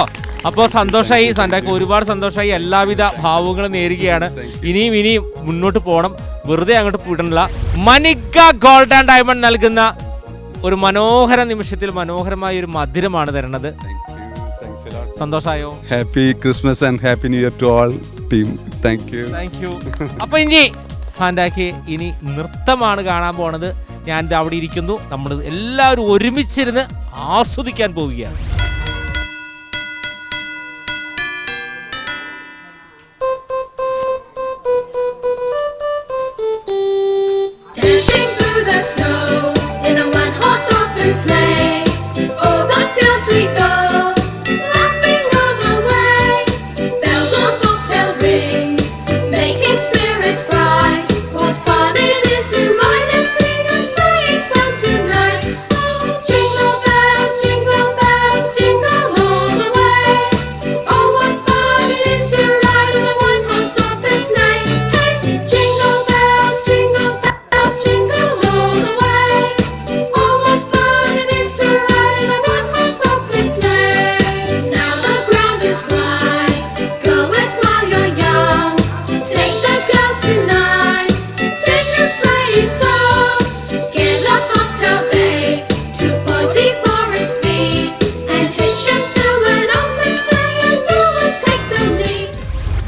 അപ്പോൾ സന്തോഷമായി സാന്റാക്ക്, ഒരുപാട് സന്തോഷമായി. എല്ലാവിധ ഭാവങ്ങളും നേരുകയാണ്. ഇനിയും മുന്നോട്ട് പോകണം, വെറുതെ അങ്ങോട്ട് വിടണില്ല. മനിക ഗോൾഡ് ആൻഡ് ഡയമണ്ട് നൽകുന്ന ഒരു മനോഹര നിമിഷത്തിൽ മനോഹരമായ ഒരു മധുരമാണ് തരുന്നത്. സന്തോഷമായോ? Happy Christmas and happy new year to all team. Thank you. അപ്പൊ ഇനി സാന്റാക്ക് ഇനി നൃത്തമാണ് കാണാൻ പോണത്. ഞാൻ അവിടെ ഇരിക്കുന്നു. നമ്മൾ എല്ലാവരും ഒരുമിച്ചിരുന്ന് ആസ്വദിക്കാൻ പോവുകയാണ്.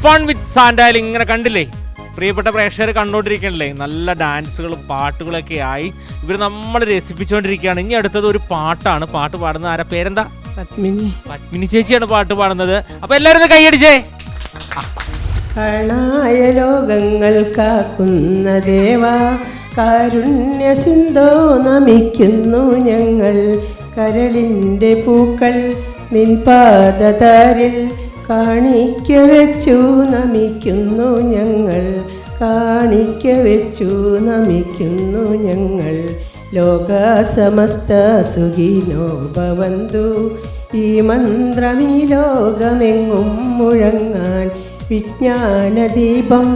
ഫൺ വിത്ത് സാന്റായിൽ ഇങ്ങനെ കണ്ടില്ലേ, പ്രിയപ്പെട്ട പ്രേക്ഷകർ കണ്ടുകൊണ്ടിരിക്കണല്ലേ, നല്ല ഡാൻസുകളും പാട്ടുകളൊക്കെ ആയി ഇവർ നമ്മൾ രസിപ്പിച്ചുകൊണ്ടിരിക്കുകയാണ്. ഇനി അടുത്തത് ഒരു പാട്ടാണ്. പാട്ട് പാടുന്നത് ആരാ? പേരെന്താ? പത്മിനി ചേച്ചിയാണ് പാട്ട് പാടുന്നത്. അപ്പൊ എല്ലാവരും കൈയടിച്ചേ. കാണായ ലോകങ്ങൾ കാക്കുന്ന ദേവാ, കാരുണ്യ സിന്ധോ നമിക്കുന്നു ഞങ്ങൾ. കരളിൻ്റെ പൂക്കൾ നിൻ പാദതാരിൽ കാണിക്ക വെച്ചു നമിക്കുന്നു ഞങ്ങൾ. കാണിക്ക വെച്ചു നമിക്കുന്നു ഞങ്ങൾ. ലോകസമസ്ത സുഖിനോ ഭവന്തു, ഈ മന്ത്രമീ ലോകമെങ്ങും മുഴങ്ങാൻ. വിജ്ഞാനദീപം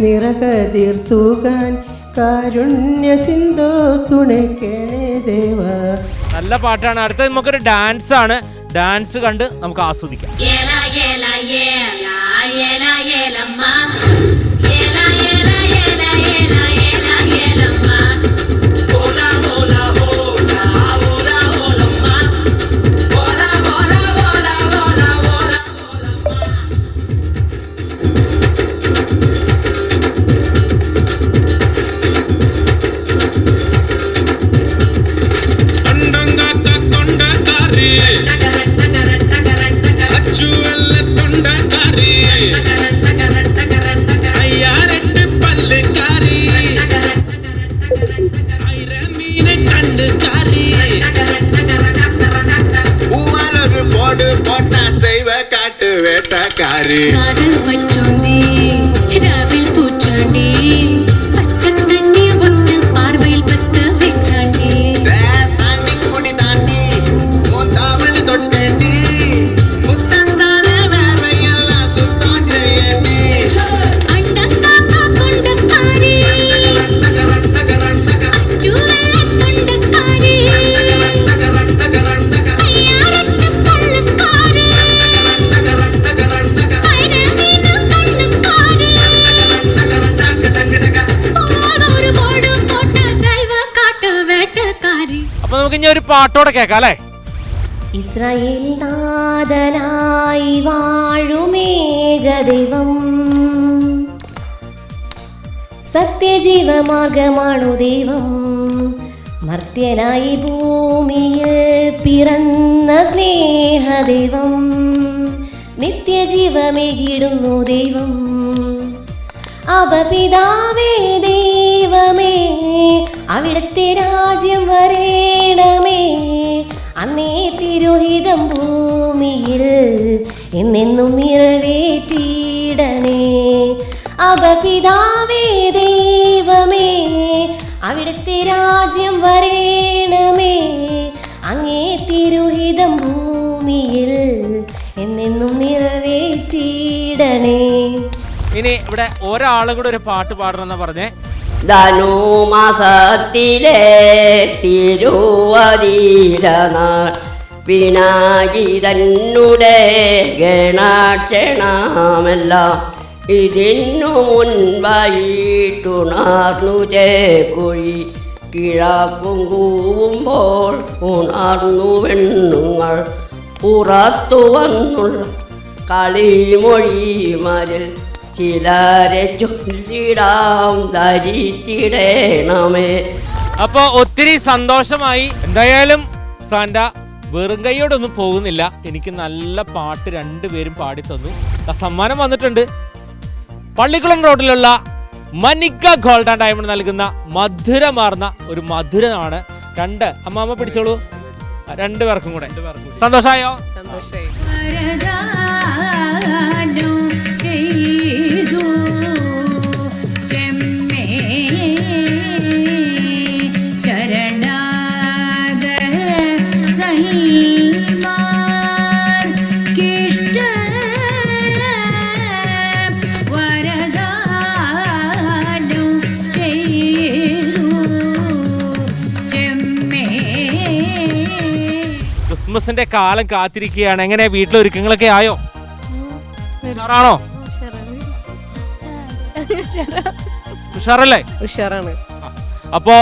നിറകതീർത്തുകാൻ, കാരുണ്യ സിന്ധോ തുണയ്ക്കണേ ദേവാ. നല്ല പാട്ടാണ്. അടുത്തത് നമുക്കൊരു ഡാൻസ് ആണ്. ഡാൻസ് കണ്ട് നമുക്ക് ആസ്വദിക്കാം. അപ്പൊ നമുക്ക് ഇനി ഒരു പാട്ടോടെ കേൾക്കാം അല്ലേ? ഇസ്രായേൽ നാഥനായി വാഴുമേകദൈവം, സത്യജീവമാർഗമാണു ദൈവം. മർത്യനായി ഭൂമിയിൽ പിറന്ന സ്നേഹദൈവം, നിത്യജീവമേകിടുന്നു ദൈവം. അപപിതാവേ ദൈവമേ, അവിടുത്തെ രാജ്യം വരേണമേ. അന്നേ തിരുഹിതം ഭൂമിയിൽ എന്നെന്നും നിറവേറ്റിയിടണേ. അപപിതാവേ ദൈവമേ, അവിടുത്തെ രാജ്യം വരേണമേ. അങ്ങേ തിരുഹിതം ഭൂമിയിൽ എന്നെന്നും നിറവേറ്റിയിടണേ. ഇനി ഇവിടെ ഒരാളും കൂടെ ഒരു പാട്ട് പാടണമെന്ന് പറഞ്ഞേ. ധനുമാസത്തിലെ തിരുവതിരനാൾ വിനായിതന്നുടെ ഗണക്ഷണമെല്ലാം ഇതിനു മുൻപായിട്ടുണർന്നു ചേക്കുഴി. കിഴക്കും കൂവുമ്പോൾ ഉണർന്നു പെണ്ണുങ്ങൾ പുറത്തു വന്നുള്ള കളിമൊഴിമാരിൽ ചിലരെ ചൊല്ലിടാം ധരിച്ചിടണമേ. അപ്പൊ ഒത്തിരി സന്തോഷമായി. എന്തായാലും സാന്റ വെറും കൈയോടൊന്നും പോകുന്നില്ല. എനിക്ക് നല്ല പാട്ട് രണ്ടുപേരും പാടിത്തന്നു. സമ്മാനം വന്നിട്ടുണ്ട്. പള്ളിക്കുളം റോഡിലുള്ള മനിക ഗോൾഡ് ആൻഡ് ഡയമണ്ട് നൽകുന്ന മധുരമാർന്ന ഒരു മധുരമാണ്. രണ്ട് അമ്മാമ്മ പിടിച്ചോളൂ, രണ്ടുപേർക്കും കൂടെ. സന്തോഷായോ? സന്തോഷായി. ക്രിസ്മസിന്റെ കാലം കാത്തിരിക്കുകയാണ്. എങ്ങനെ വീട്ടിലെ ഒരുക്കങ്ങളൊക്കെ ആയോ? ഉഷാറാണോ? ഉഷാറല്ലേ? ഉഷാറാണ്. അപ്പോ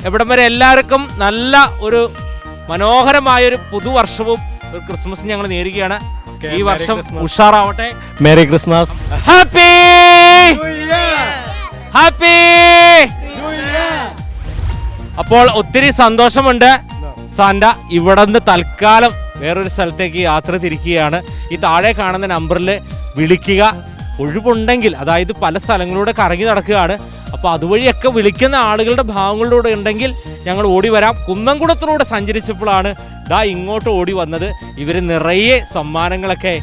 എവിടം വരെ എല്ലാവർക്കും നല്ല ഒരു മനോഹരമായൊരു പുതുവർഷവും ഒരു ക്രിസ്മസും ഞങ്ങൾ നേരുകയാണ്. ഈ വർഷം ഉഷാറാവട്ടെ. Merry Christmas. Happy happy. അപ്പോൾ ഒത്തിരി സന്തോഷമുണ്ട്. സാന്റ ഇവിടെ നിന്ന് തൽക്കാലം വേറൊരു സ്ഥലത്തേക്ക് യാത്ര തിരിക്കുകയാണ്. ഈ താഴെ കാണുന്ന നമ്പറിൽ വിളിക്കുക. ഒഴിവുണ്ടെങ്കിൽ, അതായത് പല സ്ഥലങ്ങളിലൂടെ കറങ്ങി നടക്കുകയാണ്. അപ്പോൾ അതുവഴിയൊക്കെ വിളിക്കുന്ന ആളുകളുടെ ഭാവങ്ങളിലൂടെ ഉണ്ടെങ്കിൽ ഞങ്ങൾ ഓടി വരാം. കുന്നംകുളത്തിലൂടെ സഞ്ചരിച്ചപ്പോഴാണ് ദാ ഇങ്ങോട്ട് ഓടി വന്നത്. ഇവർ നിറയെ സമ്മാനങ്ങളൊക്കെ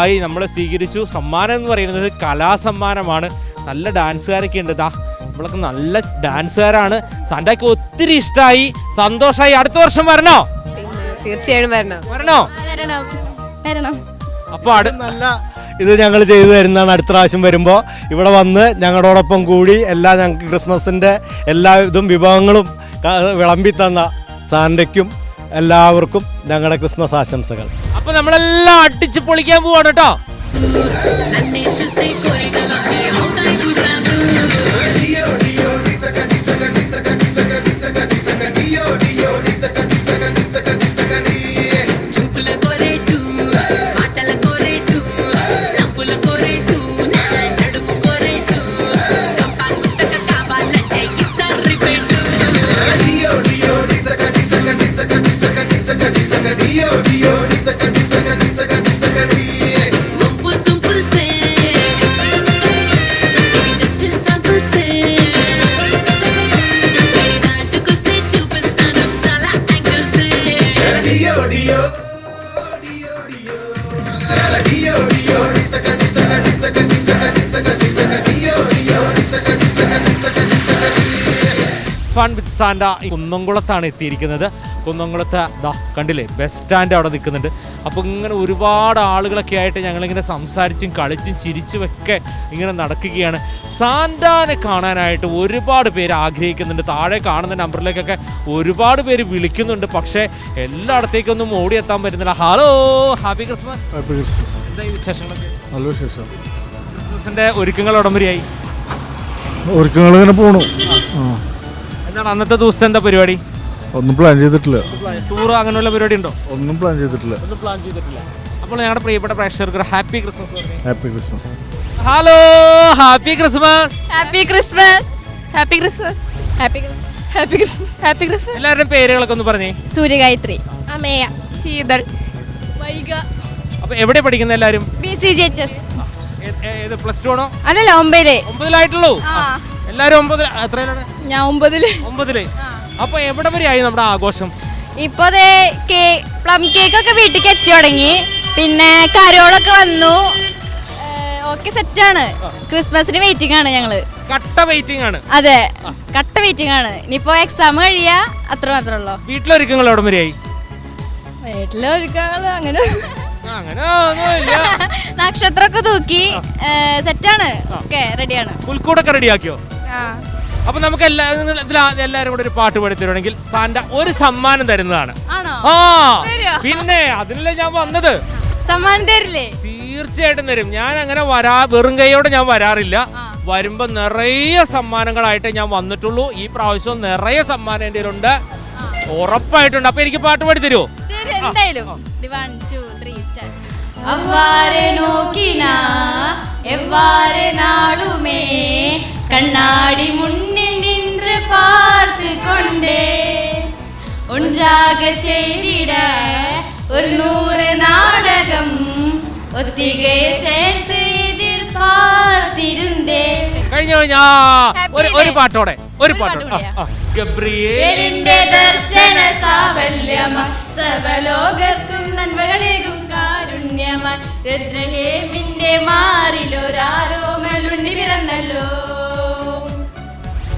ആയി നമ്മളെ സ്വീകരിച്ചു. സമ്മാനം എന്ന് പറയുന്നത് കലാസമ്മാനമാണ്. നല്ല ഡാൻസുകാരൊക്കെ ഉണ്ട്. ദാ നമ്മളൊക്കെ നല്ല ഡാൻസുകാരാണ്. സാന്റയ്ക്ക് ഒത്തിരി ഇഷ്ടമായി, സന്തോഷമായി. അടുത്ത വർഷം വരണോ? തീർച്ചയായും വരണോ? അപ്പൊ നല്ല ഇത് ഞങ്ങൾ ചെയ്തു തരുന്നതാണ്. അടുത്ത പ്രാവശ്യം വരുമ്പോൾ ഇവിടെ വന്ന് ഞങ്ങളോടൊപ്പം കൂടി ഞങ്ങൾക്ക് ക്രിസ്മസിൻ്റെ എല്ലാ ഇതും വിഭവങ്ങളും വിളമ്പി തന്ന സാന്റയ്ക്കും എല്ലാവർക്കും ഞങ്ങളുടെ ക്രിസ്മസ് ആശംസകൾ. അപ്പൊ നമ്മളെല്ലാം അടിച്ച് പൊളിക്കാൻ പോവാണ് കേട്ടോ. ഫൺ വിത്ത് സാന്റ കുന്നംകുളത്താണ് എത്തിയിരിക്കുന്നത്. കുന്നംകുളത്ത് കണ്ടില്ലേ, ബസ് സ്റ്റാൻഡ് അവിടെ നിൽക്കുന്നുണ്ട്. അപ്പോൾ ഇങ്ങനെ ഒരുപാട് ആളുകളൊക്കെ ആയിട്ട് ഞങ്ങളിങ്ങനെ സംസാരിച്ചും കളിച്ചും ചിരിച്ചുമൊക്കെ ഇങ്ങനെ നടക്കുകയാണ്. സാന്റാനെ കാണാനായിട്ട് ഒരുപാട് പേര് ആഗ്രഹിക്കുന്നുണ്ട്. താഴെ കാണുന്ന നമ്പറിലേക്കൊക്കെ ഒരുപാട് പേര് വിളിക്കുന്നുണ്ട്. പക്ഷേ എല്ലായിടത്തേക്കൊന്നും ഓടിയെത്താൻ പറ്റുന്നില്ല. Hello, happy Christmas. Happy Christmas. എന്താ ഈ വിശേഷങ്ങളൊക്കെ? നല്ല വിശേഷം. ക്രിസ്മസിൻ്റെ ഒരുക്കങ്ങൾ ഉടൻ വരെയായി? ഒരുക്കങ്ങൾ ഇങ്ങനെ പോണു. എന്താണ് അന്നത്തെ ദിവസത്തെ എന്താ പരിപാടി? ഒന്നും പ്ലാൻ ചെയ്തിട്ടില്ല. ടൂർ അങ്ങനെയുള്ള പരിപാടി ഉണ്ടോ? ഒന്നും പ്ലാൻ ചെയ്തിട്ടില്ല. അപ്പോൾ ഞങ്ങളുടെ പ്രിയപ്പെട്ട പ്രേക്ഷകർക്ക് happy Christmas. Happy Christmas. Hello, happy Christmas. Happy Christmas. Happy Christmas. Happy happy Christmas. Happy Christmas. എല്ലാവരുടെയും പേരുകളൊക്കെ ഒന്ന് പറഞ്ഞേ. സൂര്യഗായത്രി, അമേയ, ശീതൾ, വൈഗ. അപ്പൊ എവിടെ പഠിക്കുന്ന എല്ലാവരും? BCGHS. ഏത് പ്ലസ് ടു ആണോ? അതല്ല, 9 9 എല്ലാവരും 9. എത്രയിലാണ്? ഞാൻ 9. അപ്പൊ എവിടെ വരെയായി നമ്മുടെ ആഘോഷം? ഇപ്പൊ പ്ലം കേക്ക് ഒക്കെ വീട്ടിലേക്ക് എത്തി തുടങ്ങി. പിന്നെ കരോളൊക്കെ വന്നു. ഓക്കെ, സെറ്റാണ്. ക്രിസ്മസിന് വെയിറ്റിംഗ് ആണ് ഞങ്ങള്. കട്ട വെയിറ്റിംഗ് ആണ്. അതെ, കട്ട വെയിറ്റിംഗ് ആണ്. ഇനിയിപ്പോ എക്സാം കഴിയാ, അത്ര മാത്രമേ ഉള്ളൂ. വീട്ടിലൊരുക്കങ്ങൾ എവിടെ വരെയായി? വീട്ടിലൊരുക്കങ്ങൾ അങ്ങനെ അങ്ങനെ നക്ഷത്രമൊക്കെ തൂക്കി സെറ്റാണ്. ഓക്കെ, റെഡിയാണ്. പുൽക്കൂടൊക്കെ റെഡിയാക്കിയോ? അപ്പൊ നമുക്ക് എല്ലാരും കൂടെ ഒരു പാട്ട് പാടി തരുവാണെങ്കിൽ സാന്റ ഒരു സമ്മാനം തരുന്നതാണ്. പിന്നെ അതിനല്ലേ ഞാൻ വന്നത്. സമ്മാനം തരില്ലേ? തീർച്ചയായിട്ടും തരും. ഞാൻ അങ്ങനെ വെറും കൈയോടെ ഞാൻ വരാറില്ല. വരുമ്പോ നിറയെ സമ്മാനങ്ങളായിട്ട് ഞാൻ വന്നിട്ടുള്ളൂ. ഈ പ്രാവശ്യം നിറയെ സമ്മാനം എൻ്റെ ഉണ്ട്, ഉറപ്പായിട്ടുണ്ട്. അപ്പൊ എനിക്ക് പാട്ട് പാടി തരുമോ? എന്തായാലും. 1 2 3 സ്റ്റാർട്ട്. அவ்வாறு நோக்கினா எவ்வாறு நாளுமே கண்ணாடி முன்னில் நின்று பார்த்து கொண்டே ஒன்றாக செய்திட ஒரு 100 நாடகம் ஒத்திகை சேர்த்து എതിർപ്പാർത്തിരുந்தേൻ. കഴിഞ്ഞ ഒരു പാട്ടോടെ ഗബ്രിയേലിന്റെ ദർശന സാവല്യമായി സർവലോകർക്കും നന്മകളേകും കാരുണ്യമായി ബെത്ലഹേമിന്റെ മാറിലൊരാരോമലുണ്ണി പിറന്നല്ലോ.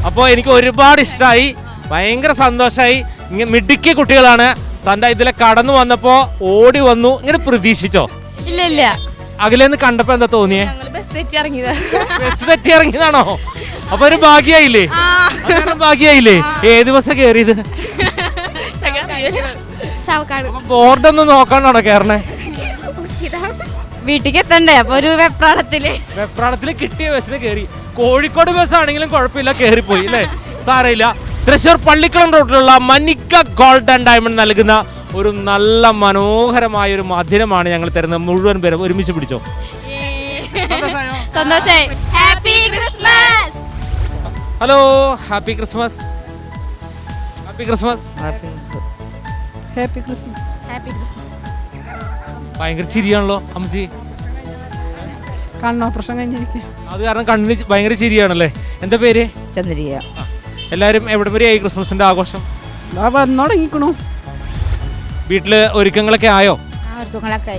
അപ്പോൾ എനിക്ക് ഒരുപാട് ഇഷ്ടമായി, ഭയങ്കര സന്തോഷമായി. മിടുക്കിയ കുട്ടികളാണ്. സാന്റ ഇതിലെ കടന്നു വന്നപ്പോ ഓടി വന്നു. ഇങ്ങനെ പ്രതീക്ഷിച്ചോ? ഇല്ല. അകലേന്ന് കണ്ടപ്പോ എന്താ തോന്നിയേ? ബസ് തെറ്റി ഇറങ്ങിയതാ. ബസ് തെറ്റി ഇറങ്ങിയതാണോ? അപ്പൊ ഒരു ഭാഗ്യായില്ലേ? ഭാഗ്യായില്ലേ? ഏത് ബസ്സാ കേറിയത്? ബോർഡൊന്നും നോക്കാനാണോ കേറണേ? വീട്ടിലേക്ക് എത്തണ്ടേ? അപ്പൊ ഒരു വെപ്രാളത്തില് കിട്ടിയ ബസ്സിന് കയറി. കോഴിക്കോട് ബസ് ആണെങ്കിലും കുഴപ്പമില്ല, കയറിപ്പോയി അല്ലേ? സാരമില്ല. തൃശ്ശൂർ പള്ളിക്കുളം റോഡിലുള്ള മനിക്ക ഗോൾഡ് ആൻഡ് ഡയമണ്ട് നൽകുന്ന ഒരു നല്ല മനോഹരമായ ഒരു മധുരമാണ് ഞങ്ങൾ തരുന്നത്. മുഴുവൻ പേരും ഒരുമിച്ച് പിടിച്ചോ. സന്തോഷായി. Happy Christmas. Hello, happy Christmas. Happy Christmas. Happy Christmas. Happy Christmas. ഭയങ്കര ചിരിയാണല്ലോ അമ്മച്ചി. കണ്ണോപ്പറേഷൻ കഴിഞ്ഞിരിക്കുക. അത് കാരണം കണ്ണിന് ഭയങ്കര ചിരിയാണല്ലേ. എന്താ പേര്? ചന്ദ്രിക. എല്ലാവരും എവിടെ വരെയായി ക്രിസ്മസിന്റെ ആഘോഷം? വന്നോടങ്ങിക്കണു. വീട്ടില് ഒരുക്കങ്ങളൊക്കെ ആയോ? ഒരുക്കങ്ങളൊക്കെ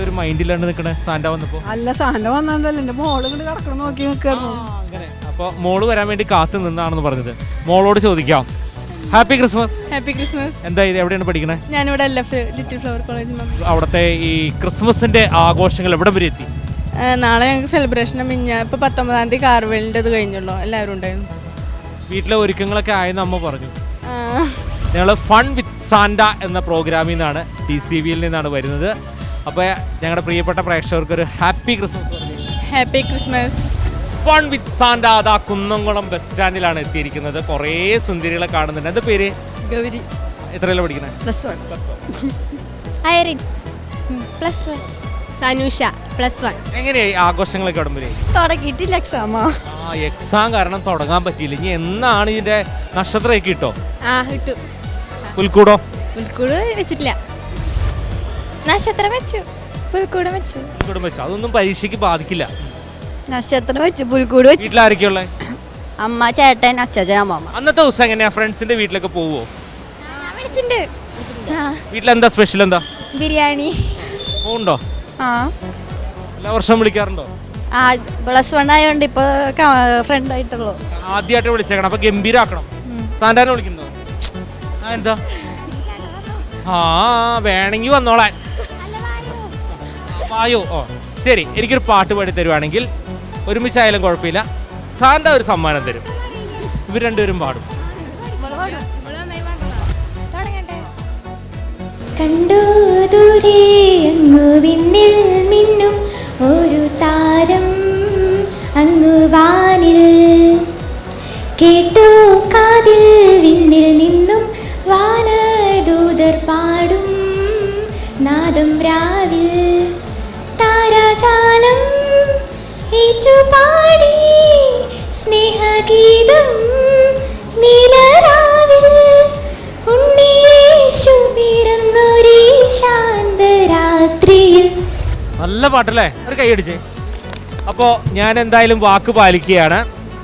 ഒരു മൈൻഡിലാണ് നിൽക്കണേ സാന്റ വന്നപ്പോ? അല്ല, സാന്റ വന്നോണ്ടല്ലോ എന്റെ മോള് ഇങ്ങോട്ട് കിടക്കണം നോക്കി നിൽക്കായിരുന്നു. അപ്പൊ മോള് വരാൻ വേണ്ടി കാത്തു നിന്നാണെന്ന് പറഞ്ഞത്. മോളോട് ചോദിക്കാം. Happy Christmas. Happy Christmas. എന്താ ഇത്, എവിടെയാണ് പഠിക്കണേ? ഞാനിവിടെ ലിറ്റിൽ ഫ്ലവർ കോളേജ്. അവിടുത്തെ ഈ ക്രിസ്മസിന്റെ ആഘോഷങ്ങൾ എവിടെ വരെ എത്തി? നാളെ ഞങ്ങൾക്ക് സെലിബ്രേഷൻ. ഇപ്പൊ 19-ാം തീയതി കാർവെലിന്റെ ഇത് കഴിഞ്ഞല്ലോ, എല്ലാവരും ഉണ്ടായിരുന്നു. വീട്ടിലെ ഒരുക്കങ്ങളൊക്കെ ആയെന്ന് അമ്മ പറഞ്ഞു. ഞങ്ങൾ ഫൺ വിത്ത് സാന്റ എന്ന പ്രോഗ്രാമിൽ നിന്നാണ്, TCVയിൽ നിന്നാണ് വരുന്നത്. അപ്പോൾ ഞങ്ങളുടെ പ്രിയപ്പെട്ട പ്രേക്ഷകർക്ക് ഒരു happy Christmas. Happy Christmas. Fun with Santa അതാ കുന്നംകുളം ബസ് സ്റ്റാൻഡിലാണ് എത്തിയിരിക്കുന്നത്. കുറേ സുന്ദരികളെ കാണുന്നുണ്ട്. എന്താ പേര്? ഗൗരി. എത്രയല്ല പഠിക്കണേ? +1. ഐറിൻ +1. സനൂഷ +1. എങ്ങനെയായി ആഘോഷങ്ങളൊക്കെ ഉടമ്പടി? തുടങ്ങിയിട്ടില്ല. എക്സാം കാരണം തുടങ്ങാൻ പറ്റിയില്ല. ഇനി എന്നാണ് ഇതിന്റെ നക്ഷത്രമൊക്കെ കിട്ടോ? കിട്ടും. പുൽക്കൂടോ? പുൽക്കൂട് വെച്ചിട്ടില്ല. നക്ഷത്രം വെച്ചു, പുൽക്കൂടും വെച്ചു. അതൊന്നും പരീക്ഷയ്ക്ക് ബാധിക്കില്ല. നക്ഷത്രം വെച്ചു, പുൽക്കൂട് വെച്ചു. വീട്ടിലാരൊക്കെയുള്ള? അമ്മ, ചേട്ടൻ, അച്ഛൻ, അമ്മ. അന്നത്തെ ദിവസം എങ്ങനെയാ? ഫ്രണ്ട്സിന്റെ വീട്ടിലൊക്കെ പോവോ? വീട്ടിലെന്താ സ്പെഷ്യൽ? എന്താ? ബിരിയാണി. ഉണ്ടോ? എല്ലാ വർഷവും വിളിക്കാറുണ്ടോ? +1 ആയോണ്ട് ഇപ്പൊ ഫ്രണ്ട് ആയിട്ടുള്ളൂ. ആദ്യമായിട്ട് വിളിച്ചേക്കണം. അപ്പൊ ഗംഭീരാക്കണം. സാന്റാനെ വിളിക്കണ്ടോ? എന്താ? വേണമെങ്കിൽ വന്നോളാൻ. വായോ. ശരി, എനിക്കൊരു പാട്ട് പാടി തരുവാണെങ്കിൽ ഒരുമിച്ചായാലും കുഴപ്പമില്ല. സാന്റ ഒരു സമ്മാനം തരും. ഇവർ രണ്ടുപേരും പാടും. കണ്ടു ദൂരെ അങ്ങു വിണ്ണിൽ മിന്നും ഒരു താരം അങ്ങു വാനിൽ, കേട്ടു കാതിൽ വിണ്ണിൽ നിന്നും വാനദൂതർ പാടും നാദം രാവിൽ, താരാജാലം ഏറ്റുപാടി സ്നേഹഗീതം നീലരാവിൽ, ഉണ്ണിയേശു പിറന്നൊരീ ശാന്തരാത്രിയിൽ. നല്ല പാട്ടല്ലേ? ഒരു കൈയടിച്ചേ. അപ്പോൾ ഞാൻ എന്തായാലും വാക്ക് പാലിക്കുകയാണ്.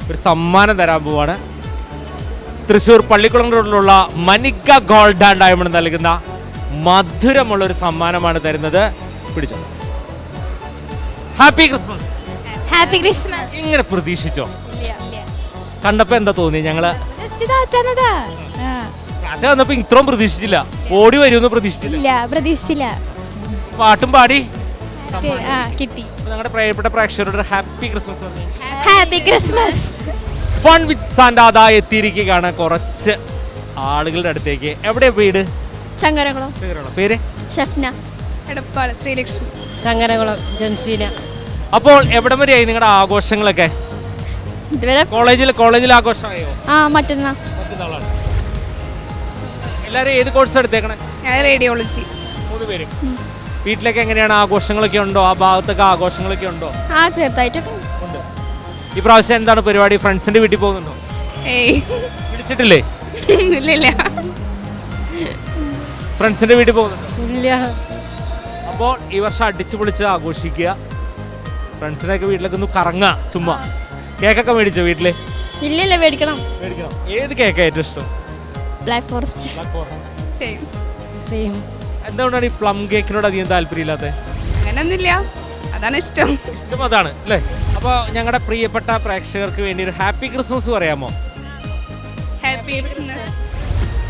ഒരു സമ്മാനം തരാൻ പോവാണ്. തൃശ്ശൂർ പള്ളിക്കുളം റോഡിലുള്ള മനിക്ക ഗോൾഡ് ആൻഡ് ഡയമണ്ട് നൽകുന്ന മധുരമുള്ള ഒരു സമ്മാനമാണ് തരുന്നത്. പിടിച്ചോ. Happy Christmas. Happy Christmas. ഇങ്ങനെ പ്രതീക്ഷിച്ചോ? കണ്ടപ്പോ എന്താ തോന്നി? ഞങ്ങള് അത് വന്നപ്പോ ഇത്രയും പ്രതീക്ഷിച്ചില്ല. ഓടി വരുമെന്ന് പ്രതീക്ഷിച്ചില്ല. പാട്ടും പാടി കിട്ടി. ഞങ്ങളുടെ പ്രിയപ്പെട്ട പ്രേക്ഷകരോട് ഹാപ്പി ക്രിസ്മസ് പറഞ്ഞു. Happy Christmas. Fun with Santa അതാ എത്തിയിരിക്കുകയാണ് കുറച്ച് ആളുകളുടെ അടുത്തേക്ക്. എവിടെയാ വീട്? ചങ്ങരകുളം. പേര്? ഷഫ്ന. എടപ്പാൾ ശ്രീലക്ഷ്മി. ചങ്ങരകുളം ജംഷീന. അപ്പോൾ എവിടം വരെയായി നിങ്ങളുടെ ആഘോഷങ്ങളൊക്കെ? കോളേജിൽ ആഘോഷമായോ? മറ്റന്നാളാണ്. എല്ലാരും ഏത് കോഴ്സ് എടുത്തേക്കണേ? റേഡിയോളജി. 3 പേരും. വീട്ടിലൊക്കെ എങ്ങനെയാണ്? ആഘോഷങ്ങളൊക്കെ ഉണ്ടോ? ആ ഭാഗത്തൊക്കെ ആഘോഷങ്ങളൊക്കെ ഉണ്ടോ? ചെറുതായിട്ടൊക്കെ ഉണ്ട്. ഈ പ്രാവശ്യം എന്താണ് പരിപാടി? ഫ്രണ്ട്സിന്റെ വീട്ടിൽ പോകുന്നുണ്ടോ? വിളിച്ചിട്ടില്ലേ? ഇല്ല. ഫ്രണ്ട്സിന്റെ വീട്ടിൽ പോകുന്നുണ്ടോ? ഇല്ല. അപ്പോൾ ഈ വർഷം അടിച്ചു പൊളിച്ച് ആഘോഷിക്കുക. ഫ്രണ്ട്സിനൊക്കെ വീട്ടിലൊക്കെ ഒന്ന് കറങ്ങുക ചുമ്മാ. കേക്കൊക്കെ മേടിച്ചോ വീട്ടില്? ഇല്ലല്ല, മേടിക്കണം. ഏത് കേക്കാ ഏറ്റവും ഇഷ്ടം? Black forest. സെയിം. എന്തുകൊണ്ടാണ് ഈ പ്ലം കേക്കിനോട് അധികം താല്പര്യമില്ലാത്തത്? അങ്ങനൊന്നുമില്ല, അതാണ് ഇഷ്ടം. ഇഷ്ടം അതാണ് അല്ലേ? അപ്പോൾ ഞങ്ങളുടെ പ്രിയപ്പെട്ട പ്രേക്ഷകർക്ക് വേണ്ടി ഒരു ഹാപ്പി ക്രിസ്മസ് പറയാമോ? Happy Christmas.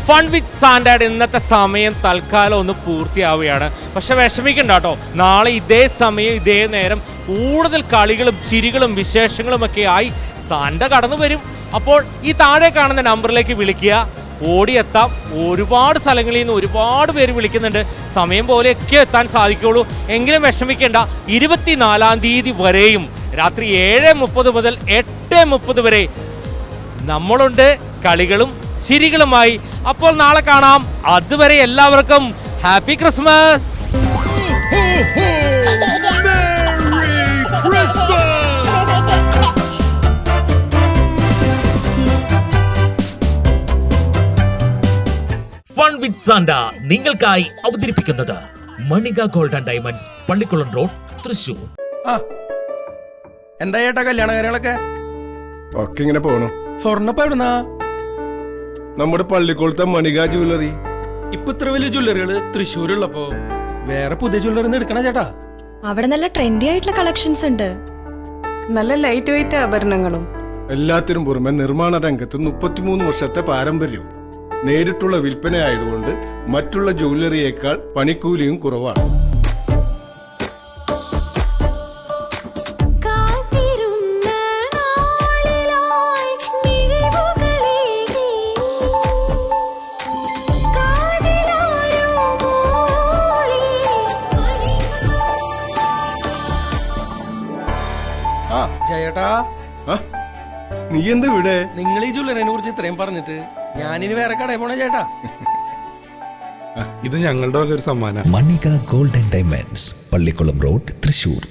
ഫൺ വിത്ത് സാന്റയുടെ ഇന്നത്തെ സമയം തൽക്കാലം ഒന്ന് പൂർത്തിയാവുകയാണ്. പക്ഷെ വിഷമിക്കണ്ട കേട്ടോ, നാളെ ഇതേ സമയം ഇതേ നേരം കൂടുതൽ കളികളും ചിരികളും വിശേഷങ്ങളും ഒക്കെ ആയി സാന്റ കടന്നു വരും. അപ്പോൾ ഈ താഴെ കാണുന്ന നമ്പറിലേക്ക് വിളിക്കുക, ഓടിയെത്താം. ഒരുപാട് സ്ഥലങ്ങളിൽ നിന്ന് ഒരുപാട് പേര് വിളിക്കുന്നുണ്ട്. സമയം പോലെയൊക്കെ എത്താൻ സാധിക്കുള്ളൂ. എങ്കിലും വിഷമിക്കേണ്ട. 24-ാം തീയതി വരെയും രാത്രി 7:30 മുതൽ 8:30 വരെ നമ്മളുണ്ട്, കളികളും ചിരികളുമായി. അപ്പോൾ നാളെ കാണാം. അതുവരെ എല്ലാവർക്കും happy Christmas. Fun with Santa നിങ്ങൾക്കായി അവതരിപ്പിക്കുന്നത് Manika gold and diamonds, Pallikkulam road, Thrissur. എന്താ ചേട്ടാ കല്യാണ കാര്യങ്ങളൊക്കെ? ഒക്കെ ഇങ്ങനെ പോണു. സ്വർണ്ണപ്പ എവിടുന്നാ? നമ്മുടെ പള്ളിക്കുളത്തെ മണിക ജ്വല്ലറി. ഇപ്പൊ ഇത്ര വലിയ ജ്വല്ലറികള് തൃശ്ശൂരുള്ളപ്പോ വേറെ പുതിയ ജ്വല്ലറി എടുക്കണ ചേട്ടാ. അവിടെ നല്ല ട്രെൻഡി ആയിട്ടുള്ള കളക്ഷൻസ് ഉണ്ട്. നല്ല ലൈറ്റ് വെയിറ്റ് ആഭരണങ്ങളും. എല്ലാത്തിനും പുറമെ നിർമ്മാണ രംഗത്ത് 33 വർഷത്തെ പാരമ്പര്യവും. നേരിട്ടുള്ള വിൽപ്പനയായതുകൊണ്ട് മറ്റുള്ള ജ്വല്ലറിയേക്കാൾ പണിക്കൂലിയും കുറവാണ്. ജയേട്ടാ, നീ എന്താ ഇവിടെ? നിങ്ങൾ ഈ ജ്വല്ലറിനെ കുറിച്ച് ഇത്രയും പറഞ്ഞിട്ട് ഞാനിനി വേറെ കടയിൽ പോണേ ചേട്ടാ. ഇത് ഞങ്ങളുടെ ഒരു സമ്മാനം. Manika gold and diamonds, Pallikkulam road, Thrissur.